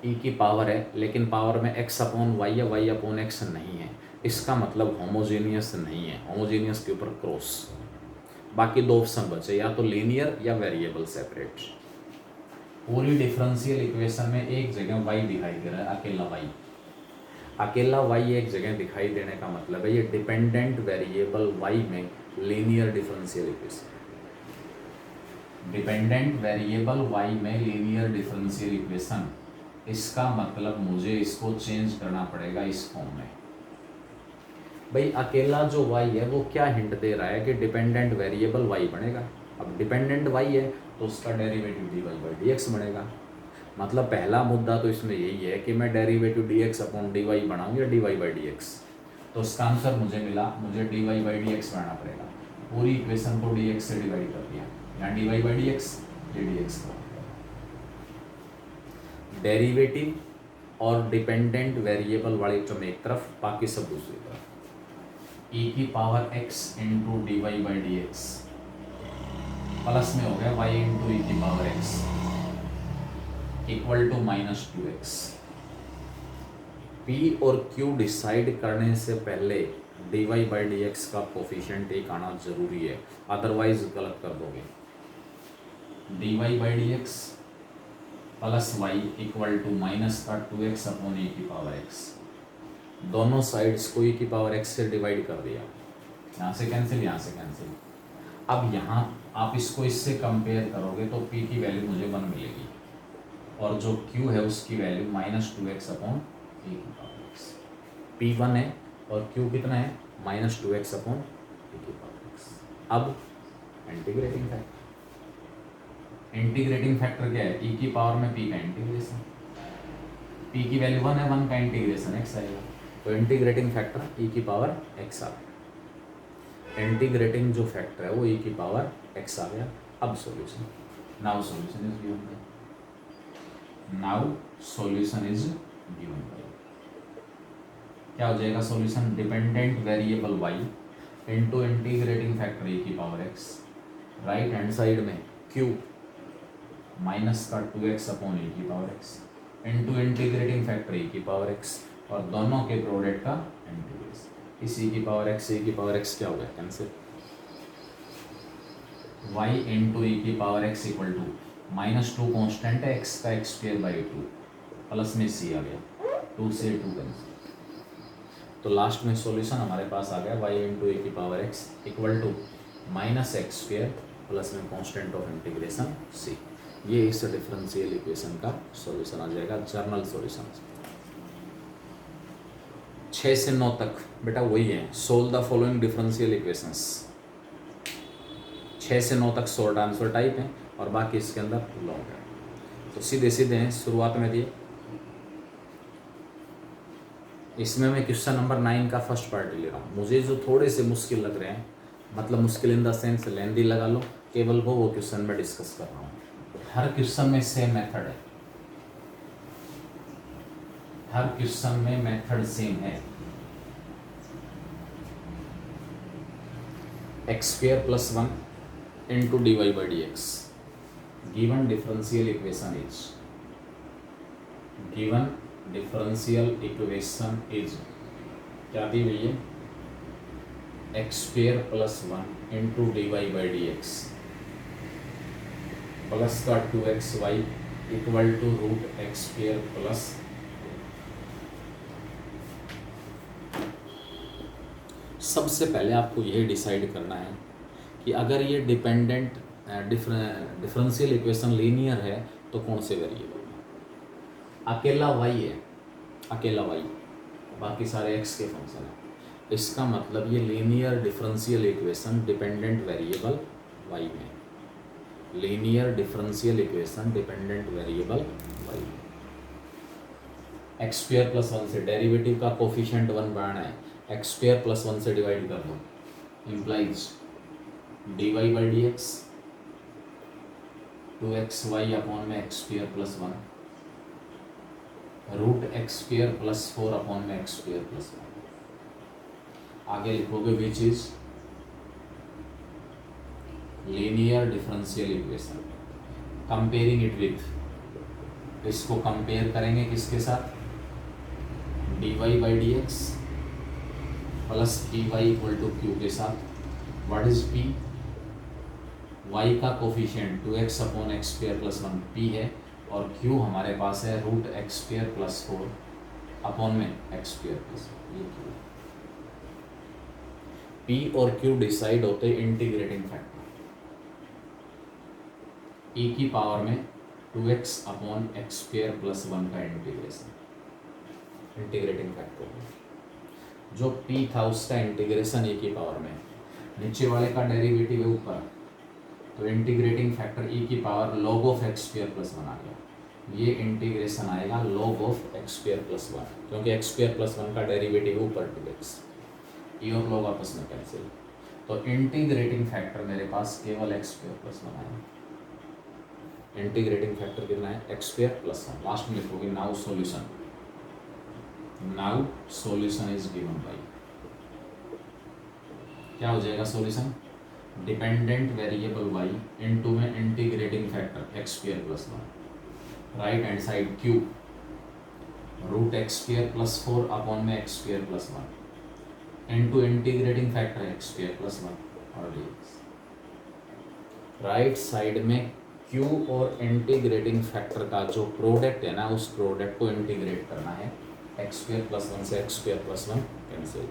e की पावर है लेकिन पावर में x अपॉन वाई या y अपॉन x नहीं है, इसका मतलब होमोजेनियस नहीं है। होमोजेनियस के ऊपर क्रॉस। बाकी दो ऑप्शन बचे, या तो लीनियर या वेरिएबल सेपरेट। पूरी डिफरेंशियल इक्वेशन में एक जगह y दिखाई दे रहा है, अकेला y। अकेला y एक जगह दिखाई देने का मतलब है ये डिपेंडेंट वेरिएबल y में linear differential equation. Dependent variable y में लीनियर डिफरेंशियल इक्वेशन, इसका मतलब मुझे इसको चेंज करना पड़ेगा इस फॉर्म में। भाई अकेला जो y है वो क्या हिंट दे रहा है कि डिपेंडेंट वेरिएबल y बनेगा। अब डिपेंडेंट y है तो उसका डेरिवेटिव dy बाई dx बनेगा। मतलब पहला मुद्दा तो इसमें यही है कि मैं डेरिवेटिव dx अपॉन dy बनाऊँ या dy बाई dx। तो इसका आंसर मुझे मिला, मुझे dy बाई dx बनाना पड़ेगा। पूरी इक्वेशन को dx से डिवाइड कर दिया, यहाँ dy बाई dx ये dx का डेरिवेटिव और डिपेंडेंट वेरिएबल वाली टर्म एक तरफ, बाकी सब दूसरी तरफ। e की power x into D Y by D x plus में हो गया y इंटू ई की power x equal to minus 2x। p और q डिसाइड करने से पहले dy बाई डी एक्स का कोफिशिएंट एक आना जरूरी है, अदरवाइज गलत कर दोगे। dy by D x plus y equal to minus का 2x अपॉन e की पावर x। दोनों साइड्स को e की पावर x से डिवाइड कर दिया, यहाँ से कैंसिल, यहाँ से कैंसिल। अब यहाँ आप इसको इससे कंपेयर करोगे तो p की वैल्यू मुझे 1 मिलेगी और जो q है उसकी value minus 2x upon e की पावर x। p 1 है और q कितना है? माइनस 2x अपॉन e की पावर x। अब इंटीग्रेटिंग फैक्टर, इंटीग्रेटिंग फैक्टर क्या है? e की पावर में p का इंटीग्रेशन, p की वैल्यू 1 है, 1 का इंटीग्रेशन x आएगा, तो इंटीग्रेटिंग फैक्टर e की पावर x आ गया। इंटीग्रेटिंग जो फैक्टर है वो e की पावर x आ गया। अब solution, now solution is given bye, now solution is given by. क्या हो जाएगा solution? Dependent variable y into integrating factor e की power x, right hand side में q माइनस का 2x अपॉन e की power x into integrating factor e की power x और दोनों के प्रोडक्ट का इंटीग्रेशन। इस e की पावर x, e की पावर x क्या हो गया? कैंसिल। y इंटू e की power x equal to minus 2 constant है x का x स्क्वायर बाई 2 प्लस में c आ गया, 2 से 2 कैंसिल। तो लास्ट में सॉल्यूशन हमारे पास आ गया y इंटू e की power x equal to minus x square plus में कॉन्स्टेंट ऑफ इंटीग्रेशन c। ये इस डिफरेंशियल इक्वेशन का सॉल्यूशन आ जाएगा, जर्नल सॉल्यूशन। 6 से 9 तक बेटा वही है, solve the following differential equations. 6 से 9 तक शॉर्ट आंसर टाइप है और बाकी इसके अंदर लॉन्ग है। तो सीधे सीधे हैं, शुरुआत में दिए। इसमें मैं क्वेश्चन नंबर 9 का फर्स्ट पार्ट ले रहा हूँ। मुझे जो थोड़े से मुश्किल लग रहे हैं, मतलब मुश्किल इन द सेंस लेंदी लगा लो, केवल वो क्वेश्चन में डिस्कस कर रहा हूँ। हर क्वेश्चन में सेम मेथड है, हर क्वेश्चन में मेथड सेम है। X square plus 1 into D Y by D x. Given differential equation is, given differential equation is क्या दी हुई है? X square plus 1 into D Y by D x plus का 2xy equal to root x square plus, सबसे पहले आपको यह decide करना है कि अगर ये डिपेंडेंट डिफरेंशियल इक्वेशन लीनियर है तो कौन से वेरिएबल में। अकेला y है, अकेला y, बाकी सारे x के फंक्शन है, इसका मतलब ये linear differential equation dependent variable y में, linear differential equation dependent variable y में। एक्स स्क्वायर प्लस 1 से डेरिवेटिव का कोफिशिएंट 1 बढ़ाना है, एक्स स्क्वायर प्लस 1 से डिवाइड कर दो, implies dy by D X 2xy upon में x square plus 1 root x square plus 4 upon में एक्स स्क्वायर प्लस 1। आगे लिखोगे which is linear differential equation, comparing it with, इसको कंपेयर करेंगे किसके साथ, dy by D x plus P Y equal to Q के साथ। व्हाट इज p, y का coefficient 2x upon x square plus 1 p है, और q हमारे पास है root x square plus 4 upon में एक्स स्क्वायर प्लस 1, ये q। p और q डिसाइड होते हैं इंटीग्रेटिंग फैक्टर, e की पावर में 2x upon x square plus 1 का इंटीग्रेशन, इंटीग्रेटिंग फैक्टर जो p था उसका इंटीग्रेशन e की पावर में, नीचे वाले का डेरिवेटिव है ऊपर, तो इंटीग्रेटिंग फैक्टर e की power log of x square plus 1 आ गया, ये इंटीग्रेशन आएगा log of x square plus 1, क्योंकि एक्स स्क्वायर प्लस 1 का डेरिवेटिव ऊपर 2x, e और log आपस में कैंसिल, तो इंटीग्रेटिंग फैक्टर मेरे पास केवल एक्स स्क्वायर प्लस 1 आएगा। इंटीग्रेटिंग फैक्टर कितना है, एक्स स्क्वायर प्लस 1। लास्ट में लिखोगे now solution, now solution is given by, क्या हो जाएगा solution, dependent variable y into में integrating factor X square plus 1, right hand side q root x square plus 4 upon में x square plus 1 into integrating factor X square plus 1 और dx, right side में q और integrating factor का जो product है ना, उस प्रोडक्ट को इंटीग्रेट करना है, एक्स स्क्वायर प्लस 1 से एक्स स्क्वायर प्लस 1 कैंसिल,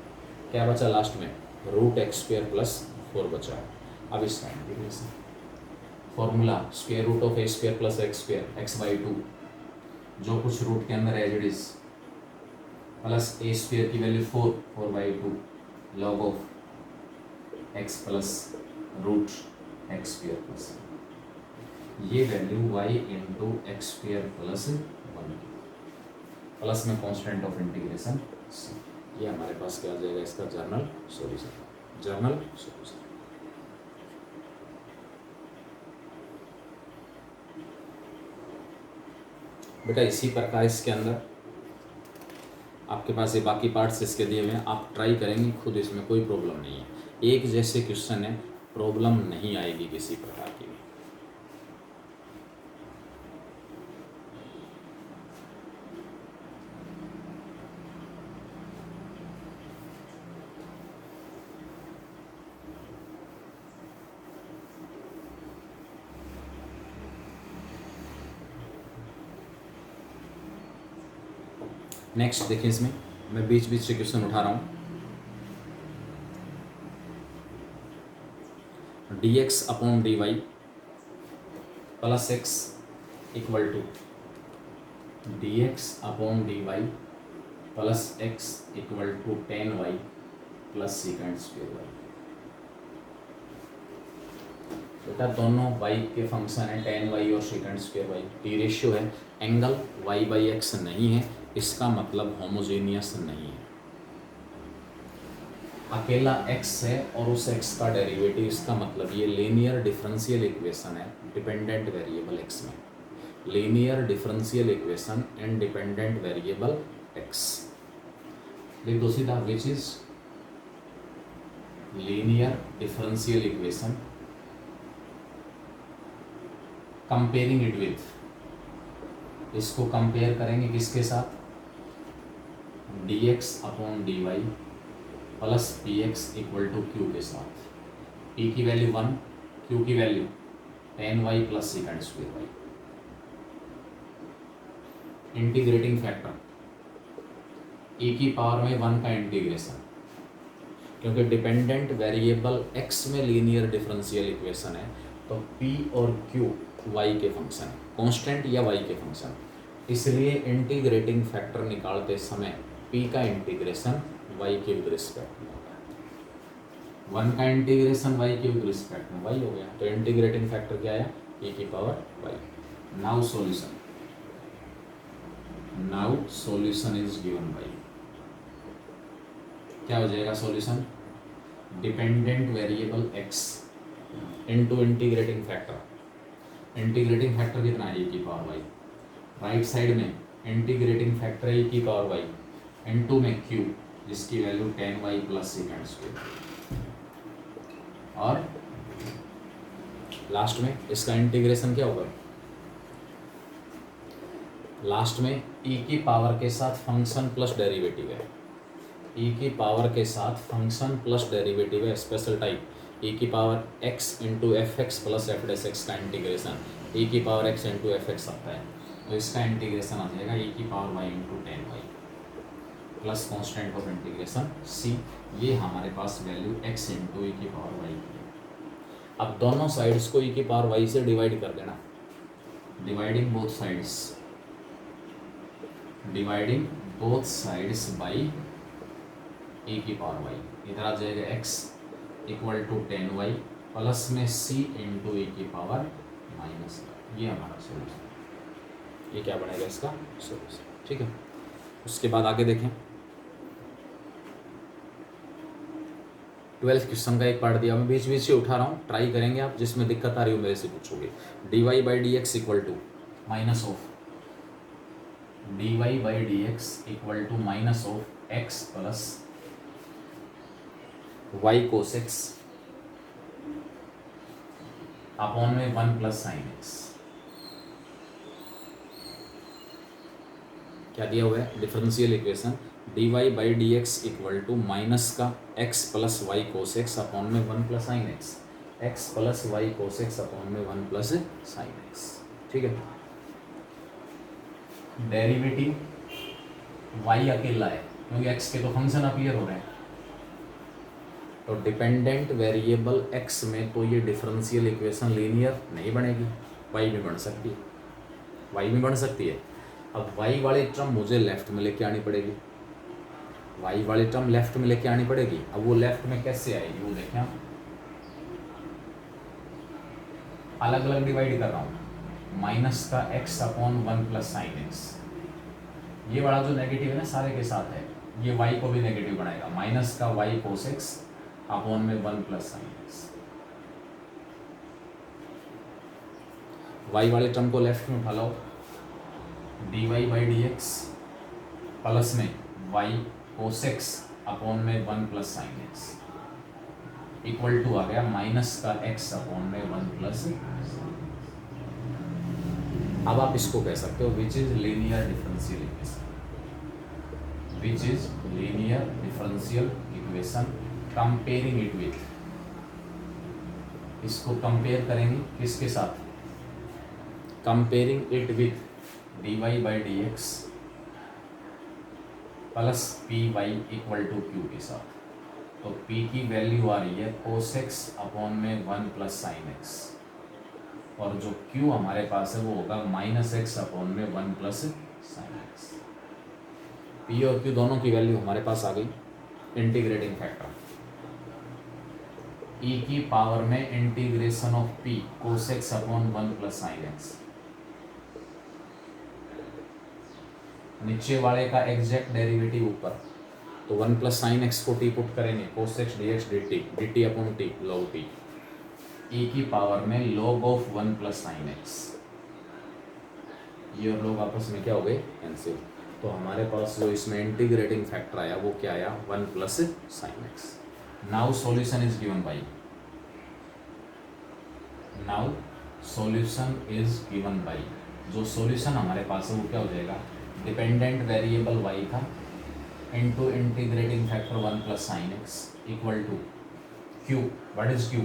क्या बचा लास्ट में, रूट एक्स स्क्वायर प्लस 4 बचा। अब इसका integration formula square root of A square plus X square X by 2, जो कुछ रूट के अंदर as it is, plus A square की value 4 by 2 log of x plus root x square plus, ये value y into X square plus 1 plus में constant of integration, ये हमारे पास क्या आ जाएगा, इसका जर्नल सॉल्यूशन, जर्नल सॉल्यूशन। बेटा इसी प्रकार इसके अंदर आपके पास ये बाकी पार्ट्स इसके दिए हुए हैं, आप ट्राई करेंगे खुद, इसमें कोई प्रॉब्लम नहीं है, एक जैसे क्वेश्चन है, प्रॉब्लम नहीं आएगी किसी प्रकार की। नेक्स्ट देखिए, इसमें मैं बीच बीच से क्वेश्चन उठा रहा हूँ, dx upon dy plus x equal to dx upon dy plus x equal to tan y plus second square y. बेटा दोनों y के फंक्शन है, टेन वाई और second square y, t ratio है, एंगल y बाई एक्स नहीं है, इसका मतलब होमोजेनियस नहीं है, अकेला x है और उस x का डेरिवेटिव, इसका मतलब ये लीनियर डिफरेंशियल इक्वेशन है डिपेंडेंट वेरिएबल x में, linear differential equation and dependent variable x। लिख दो सीधा, which is linear differential equation comparing it with, इसको कंपेयर करेंगे किसके साथ, dx upon dy plus px equal to q के साथ, p की वैल्यू 1, q की value 10y plus second square y. Integrating factor e की पावर में 1 का इंटीग्रेशन, क्योंकि डिपेंडेंट वेरिएबल x में लीनियर डिफरेंशियल इक्वेशन है तो p और q y के फंक्शन है, कांस्टेंट या y के फंक्शन, इसलिए इंटीग्रेटिंग फैक्टर निकालते समय p का इंटीग्रेशन y के विद रिस्पेक्ट में होगा। 1 का इंटीग्रेशन y के विद रिस्पेक्ट में y हो गया, तो इंटीग्रेटिंग फैक्टर क्या आया e की power y। Now solution, now solution is given by, क्या हो जाएगा solution, dependent variable x into integrating factor, integrating factor कितना है e की पावर y, राइट साइड में इंटीग्रेटिंग फैक्टर है e की पावर y इनटू में q जिसकी value 10y plus second square, और लास्ट में इसका इंटीग्रेशन क्या होगा, लास्ट में e की पावर के साथ फंक्शन प्लस डेरिवेटिव है, e की पावर के साथ फंक्शन प्लस डेरिवेटिव है स्पेशल टाइप, e की power x into F x plus F dash x का इंटीग्रेशन e की power x into F x आता है, तो इसका इंटीग्रेशन आ जाएगा e की power y into 10y plus constant of integration c, ये हमारे पास वैल्यू x इंटू e की पावर y की है। अब दोनों साइड्स को e की पावर y से डिवाइड कर देना, dividing both sides, dividing both sides by e की पावर y, इधर आ जाएगा x equal to 10y plus में c इंटू e की पावर माइनस, ये हमारा सोल्यूशन, ये क्या बनेगा इसका सोल्यूशन। ठीक है, उसके बाद आगे देखें, 12th क्वेश्चन का एक पार्ट दिया, मैं बीच बीच से उठा रहा हूँ, ट्राई करेंगे आप, जिसमें दिक्कत आ रही हो मेरे से पूछोगे। dy by D x equal to minus of, dy by D x equal to minus of x plus y cos x upon में 1 प्लस साइन एक्स, क्या दिया हुआ है differential equation dy by D x equal to minus का x plus y cos x upon में 1 plus sine x, x plus y cos x upon में 1 plus sine x. ठीक है, डेरिवेटिव y अकेला है क्योंकि x के तो फंक्शन अपीयर हो रहे हैं, तो डिपेंडेंट वेरिएबल x में तो ये डिफरेंशियल इक्वेशन लीनियर नहीं बनेगी, y भी बन सकती है, y भी बन सकती है। अब y वाली टर्म मुझे लेफ्ट में लेके आनी पड़ेगी, y वाली टर्म लेफ्ट में लेके आनी पड़ेगी। अब वो लेफ्ट में कैसे आएगी वो देखें, अलग अलग डिवाइड कर रहा हूँ, माइनस का x upon 1 plus sine x, ये वाला जो नेगेटिव है ना सारे के साथ है, ये y को भी नेगेटिव बनाएगा, माइनस का y कोस एक्स अपॉन में 1 प्लस साइन एक्स, y वाले टर्म को लेफ्ट में उठा लो, dy by D x plus में y कोस एक्स अपॉन में 1 plus sine x equal to आ गया माइनस का x अपॉन में 1 प्लस। अब आप इसको कह सकते हो which is linear differential equation, which is linear differential equation comparing it with, इसको कंपेयर करेंगे किसके साथ, comparing it with dy by D x plus P Y equal to Q के साथ, तो p की वैल्यू आ रही है cos x अपॉन में 1 प्लस साइन एक्स, और जो q हमारे पास है वो होगा माइनस एक्स अपॉन में 1 प्लस साइन एक्स। p और q दोनों की वैल्यू हमारे पास आ गई, इंटीग्रेटिंग फैक्टर e की पावर में integration of p cos x upon 1 plus sine x, नीचे वाले का एग्जैक्ट डेरिवेटिव ऊपर, तो 1 प्लस साइन एक्स को टी पुट करेंगे, cos x dx dt upon T log t, e की पावर में log of 1 plus sine x, ये और लोग आपस में क्या हो गए कैंसिल, तो हमारे पास जो इसमें इंटीग्रेटिंग फैक्टर आया वो क्या आया 1 plus sine x. Now solution is given by, now solution is given by, जो सॉल्यूशन हमारे पास है वो क्या हो जाएगा, डिपेंडेंट वेरिएबल y था into integrating factor 1 plus sine x equal to q, what is q,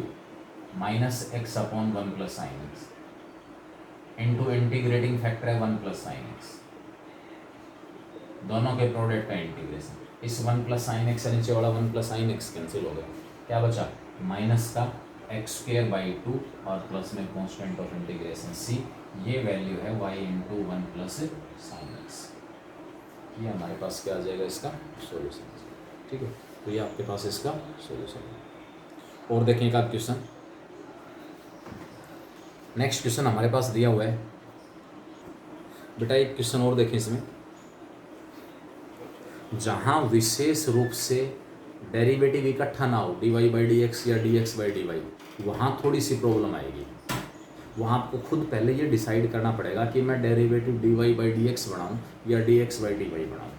minus x upon 1 plus sine x into integrating factor है 1 प्लस साइन एक्स, दोनों के प्रोडक्ट का इंटीग्रेशन, इस 1 प्लस साइन एक्स नीचे वाला 1 plus sine x cancel हो गया, क्या बचा माइनस का एक्स स्क्वेयर बाई 2 और प्लस में कॉन्स्टेंट ऑफ इंटीग्रेशन सी, ये वैल्यू है y into 1 plus sine x. ये हमारे पास क्या आ जाएगा इसका सॉल्यूशन, ठीक है। तो ये आपके पास इसका सॉल्यूशन है। और देखें एक आध क्वेश्चन, नेक्स्ट क्वेश्चन हमारे पास दिया हुआ है बेटा, एक क्वेश्चन और देखें इसमें, जहाँ विशेष रूप से डेरिवेटिव इकट्ठा ना हो dy बाई डी एक्स या dx बाई डी वाई, वहाँ थोड़ी सी प्रॉब्लम आएगी। वहाँ आपको खुद पहले ये डिसाइड करना पड़ेगा कि मैं derivative dy by D x बनाऊँ या dx बाई डी वाई बनाऊँ।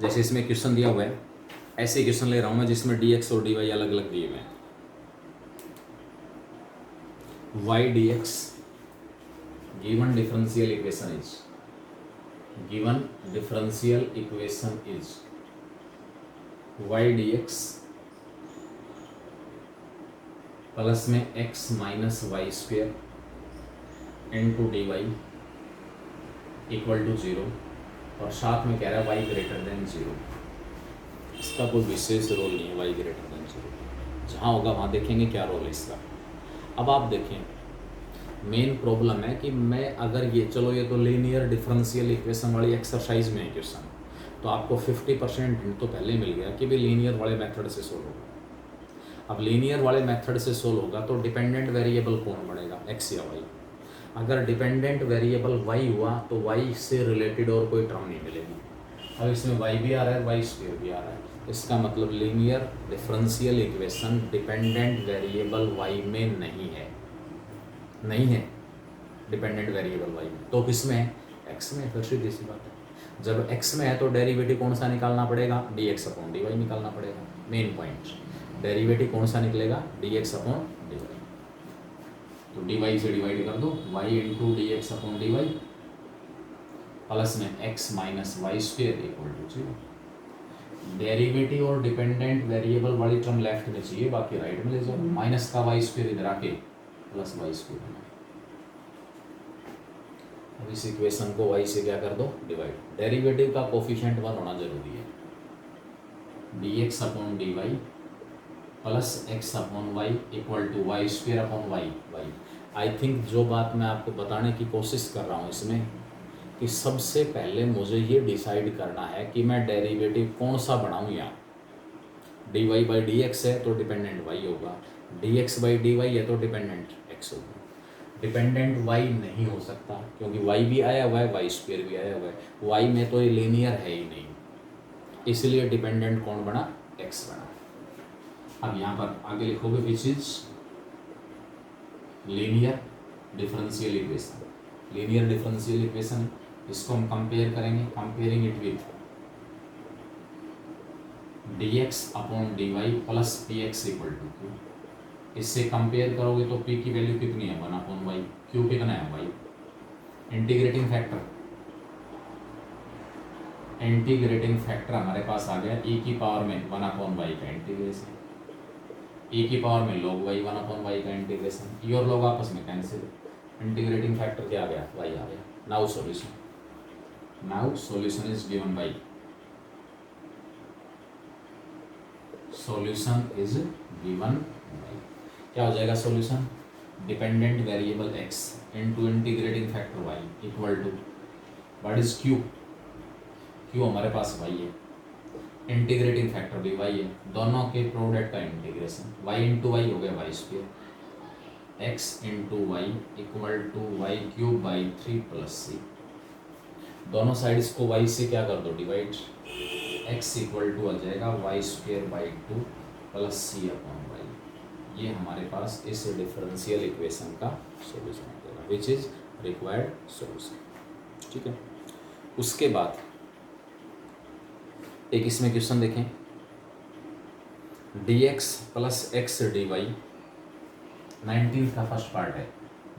जैसे इसमें क्वेश्चन दिया हुआ है, ऐसे क्वेश्चन ले रहा हूँ मैं जिसमें dx और dy अलग अलग दिए हुए हैं। y dx given differential equation is y dx plus में x minus y square into D y equal to 0, और साथ में कह रहा है y ग्रेटर देन 0। इसका कोई विशेष रोल नहीं है y ग्रेटर देन 0, जहाँ होगा वहाँ देखेंगे क्या रोल है इसका। अब आप देखें, मेन प्रॉब्लम है कि मैं अगर ये, चलो ये तो लीनियर डिफरेंशियल इक्वेशन वाली एक्सरसाइज में है क्वेश्चन, तो आपको 50% हिंट तो पहले मिल गया कि भी लीनियर वाले मेथड से सोल्व होगा। अब लीनियर वाले मेथड से सोल्व होगा तो डिपेंडेंट वेरिएबल कौन बनेगा, x या y। अगर डिपेंडेंट वेरिएबल y हुआ तो y से रिलेटेड और कोई टर्म नहीं मिलेगी। अब इसमें y भी आ रहा है, y स्क्वायर भी आ रहा है, इसका मतलब linear differential equation dependent variable y में नहीं है, नहीं है डिपेंडेंट वेरिएबल y में। तो किस में है, x में। फिर सीधी सी बात है, जब x में है तो डेरिवेटिव कौन सा निकालना पड़ेगा, dx अपॉन dy निकालना पड़ेगा। मेन पॉइंट, डेरिवेटिव कौन सा निकलेगा, dx अपॉन dy। तो dy से डिवाइड कर दो, y into d x upon d y plus में x minus y square equal to 0। Derivative और डिपेंडेंट वेरिएबल वाली टर्म लेफ्ट में चाहिए, बाकी राइट में ले जाओ। माइनस का वाई स्क्वेयर इधर आके प्लस वाई स्क्वेयर। अब इस इक्वेशन को y से क्या कर दो, डिवाइड। डेरिवेटिव का कोफिशिएंट 1 होना जरूरी है। dx upon dy plus x upon y equal to y square upon y. I think जो बात मैं आपको बताने की कोशिश कर रहा हूँ इसमें, कि सबसे पहले मुझे ये डिसाइड करना है कि मैं डेरिवेटिव कौन सा बनाऊँ। यहाँ dy बाई डी एक्स है तो डिपेंडेंट y होगा, dx बाई डी वाई है तो डिपेंडेंट x होगा। डिपेंडेंट y नहीं हो सकता क्योंकि y भी आया हुआ है, वाई स्क्वेयर भी आया हुआ है, y में तो ये लीनियर है ही नहीं, इसलिए डिपेंडेंट कौन बना, x बना। अब यहाँ पर आगे लिखोगे which is linear differential equation. Linear differential equation, इसको हम कंपेयर करेंगे, comparing it with dx upon dy plus px equal to q। इससे कंपेयर करोगे तो p की वैल्यू कितनी है, 1 अपॉन वाई, q कितना है y। Integrating factor, integrating factor हमारे पास आ गया e की पावर में 1 अपॉन वाई का इंटीग्रेशन, e की पावर में log y 1 अपॉन वाई का इंटीग्रेशन, e और log आपस में कैंसिल। इंटीग्रेटिंग फैक्टर क्या आ गया, y आ गया। Now solution, now solution is given by, solution is given by, क्या हो जाएगा solution, dependent variable x into integrating factor y equal to what is q, q हमारे पास y है, इंटीग्रेटिंग फैक्टर भी y है, दोनों के प्रोडक्ट का इंटीग्रेशन y इंटू वाई हो गया Y square, x into Y equal to Y cube by 3 plus C. दोनों साइड्स को y से क्या कर दो, डिवाइड, x इक्वल टू आ जाएगा Y square by 2 plus C upon Y. ये हमारे पास इस डिफरेंशियल इक्वेशन का सॉल्यूशन हो जाएगा, विच इज रिक्वायर्ड सॉल्यूशन। ठीक है, उसके बाद एक इसमें क्वेश्चन देखें, dx plus x d y, 19 का फर्स्ट पार्ट है,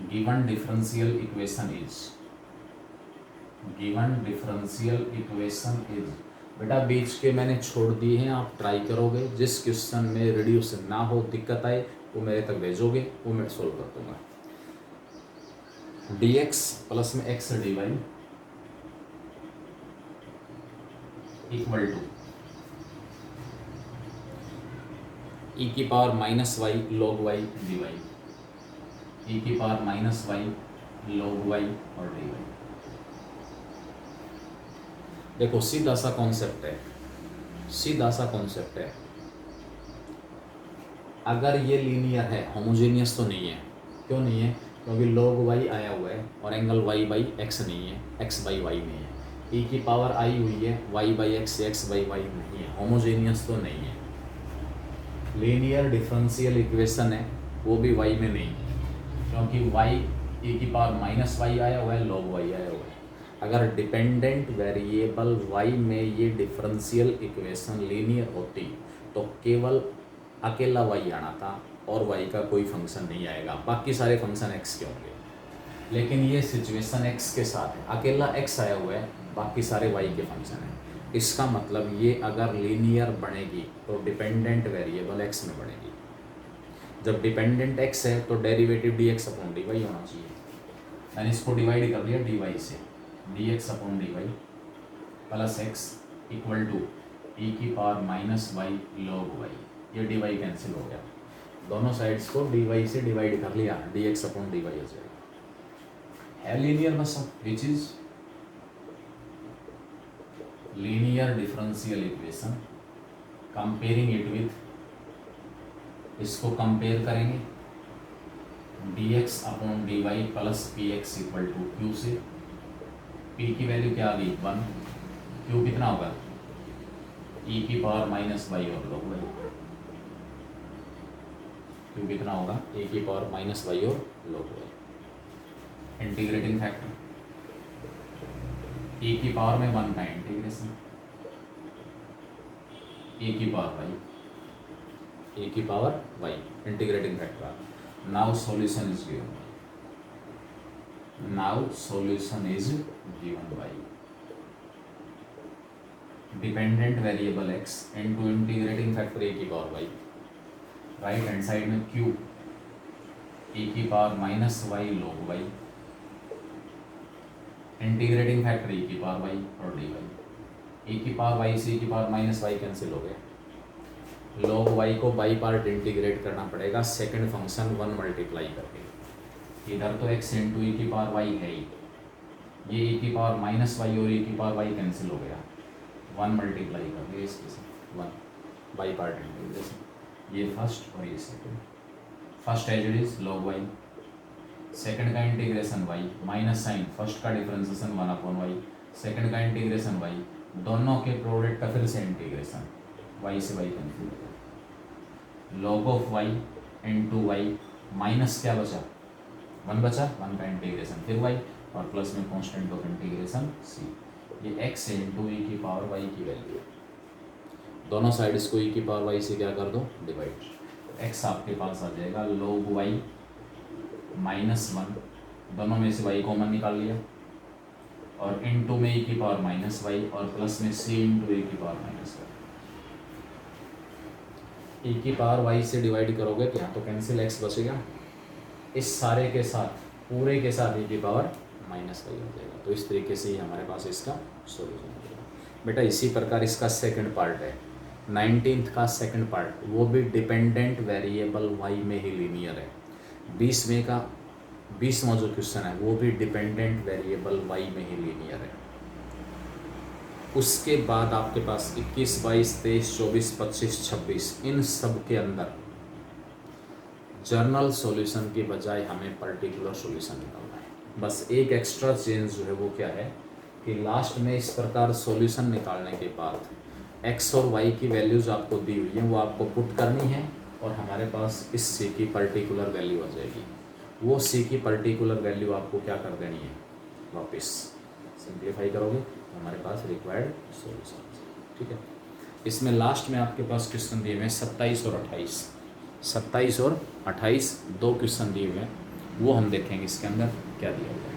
given differential equation is, given differential equation is बेटा बीच के मैंने छोड़ दिए हैं, आप ट्राई करोगे, जिस क्वेश्चन में रिड्यूस ना हो, दिक्कत आए, वो मेरे तक भेजोगे, वो मैं सोल्व कर दूंगा। dx प्लस में x dy equal to e की power minus y log y dy, e की power minus y log y और dy। देखो सीधा सा कॉन्सेप्ट है, सीधा सा कॉन्सेप्ट है। अगर ये लीनियर है, होमोजेनियस तो नहीं है। क्यों नहीं है? क्योंकि log y आया हुआ है और एंगल y बाई x नहीं है, x बाई y नहीं है। e की पावर आई हुई है, y by x by y नहीं है, होमोजेनियस तो नहीं है। लीनियर डिफरेंशियल इक्वेशन है, वो भी y में नहीं, क्योंकि y e की पावर माइनस वाई आया हुआ है, log y आया हुआ है। अगर डिपेंडेंट वेरिएबल y में ये डिफरेंशियल इक्वेशन लीनियर होती तो केवल अकेला y आना था और y का कोई फंक्शन नहीं आएगा, बाकी सारे फंक्शन x के होंगे। लेकिन ये सिचुएशन x के साथ है, अकेला x आया हुआ है, बाकी सारे y के फंक्शन हैं। इसका मतलब ये अगर लीनियर बनेगी तो डिपेंडेंट वेरिएबल x में बनेगी। जब डिपेंडेंट x है तो डेरिवेटिव dx अपॉन dy होना चाहिए। मैंने इसको डिवाइड कर दिया dy से, dx upon dy plus x equal to e की power minus y log y। ये dy कैंसिल हो गया, दोनों साइड्स को dy से डिवाइड कर लिया, dx अपॉन dy हो जाएगा। है लीनियर बस, which is linear differential equation. Comparing it with, इसको कंपेयर करेंगे dx upon dy plus px equal to q से। p की वैल्यू क्या आ गई 1, q कितना होगा e की पावर माइनस वाई और log y। q कितना होगा e की पावर माइनस वाई और log y। Integrating factor e की पावर में 1 का इंटीग्रेशन e की पावर y, e की power y integrating factor. Now solution is given, now solution is given by dependent variable x into integrating factor e की power y, right hand side में q e की power minus y log y, integrating factor e की power y और dy। e की power y से e की power minus y cancel हो गया, log y को बाई पार्ट इंटीग्रेट करना पड़ेगा, सेकंड फंक्शन 1 मल्टीप्लाई करके। इधर तो x इंटू e की पावर y है ही, ये e की पावर माइनस वाई और e की पावर y कैंसिल हो गया, 1 मल्टीप्लाई कर दिया इसके साथ 1 बाई पार्ट इंटीग्रेशन। ये फर्स्ट और ये second. First as it is log y, second का integration y minus sine, first का डिफरेंशिएशन 1 अपॉन y, सेकंड का इंटीग्रेशन y, दोनों के प्रोडक्ट का फिर से इंटीग्रेशन, y से y कैंसिल हो गया, log of y into y minus क्या बचा 1 बचा, 1 का इंटीग्रेशन फिर y और प्लस में कांस्टेंट ऑफ इंटीग्रेशन c। ये x इंटू e की पावर y की वैल्यू, दोनों साइड्स को e की पावर y से क्या कर दो डिवाइड, x आपके पास आ जाएगा log y माइनस 1, दोनों में से y कॉमन निकाल लिया और इंटू में e की पावर माइनस वाई और प्लस में c इंटू e की पावर माइनस वाई। e की पावर y से डिवाइड करोगे क्या तो कैंसिल x बचेगा, इस सारे के साथ पूरे के साथ e की पावर माइनस वाई हो जाएगा। तो इस तरीके से ही हमारे पास इसका सॉल्यूशन हो जाएगा। बेटा इसी प्रकार इसका सेकंड पार्ट है, 19th का सेकंड पार्ट, वो भी डिपेंडेंट वेरिएबल y में ही लीनियर है। 20वां जो क्वेश्चन है वो भी डिपेंडेंट वेरिएबल y में ही लीनियर है। उसके बाद आपके पास 21, 22, 23, 24, 25, 26 इन सब के अंदर जर्नल सॉल्यूशन की बजाय हमें पर्टिकुलर सॉल्यूशन निकालना है। बस एक एक्स्ट्रा चेंज जो है वो क्या है कि लास्ट में इस प्रकार सॉल्यूशन निकालने के बाद x और y की वैल्यूज आपको दी हुई है वो आपको पुट करनी है और हमारे पास इस c की पर्टिकुलर वैल्यू आ जाएगी। वो c की पर्टिकुलर वैल्यू आपको क्या कर देनी है, वापस सिंप्लीफाई करोगे तो हमारे पास रिक्वायर्ड सॉल्यूशन। ठीक है, इसमें लास्ट में आपके पास क्वेश्चन दिए हुए हैं 27 और 28, 27 और 28 दो क्वेश्चन दिए हुए हैं, वो हम देखेंगे इसके अंदर क्या दिया हुआ है।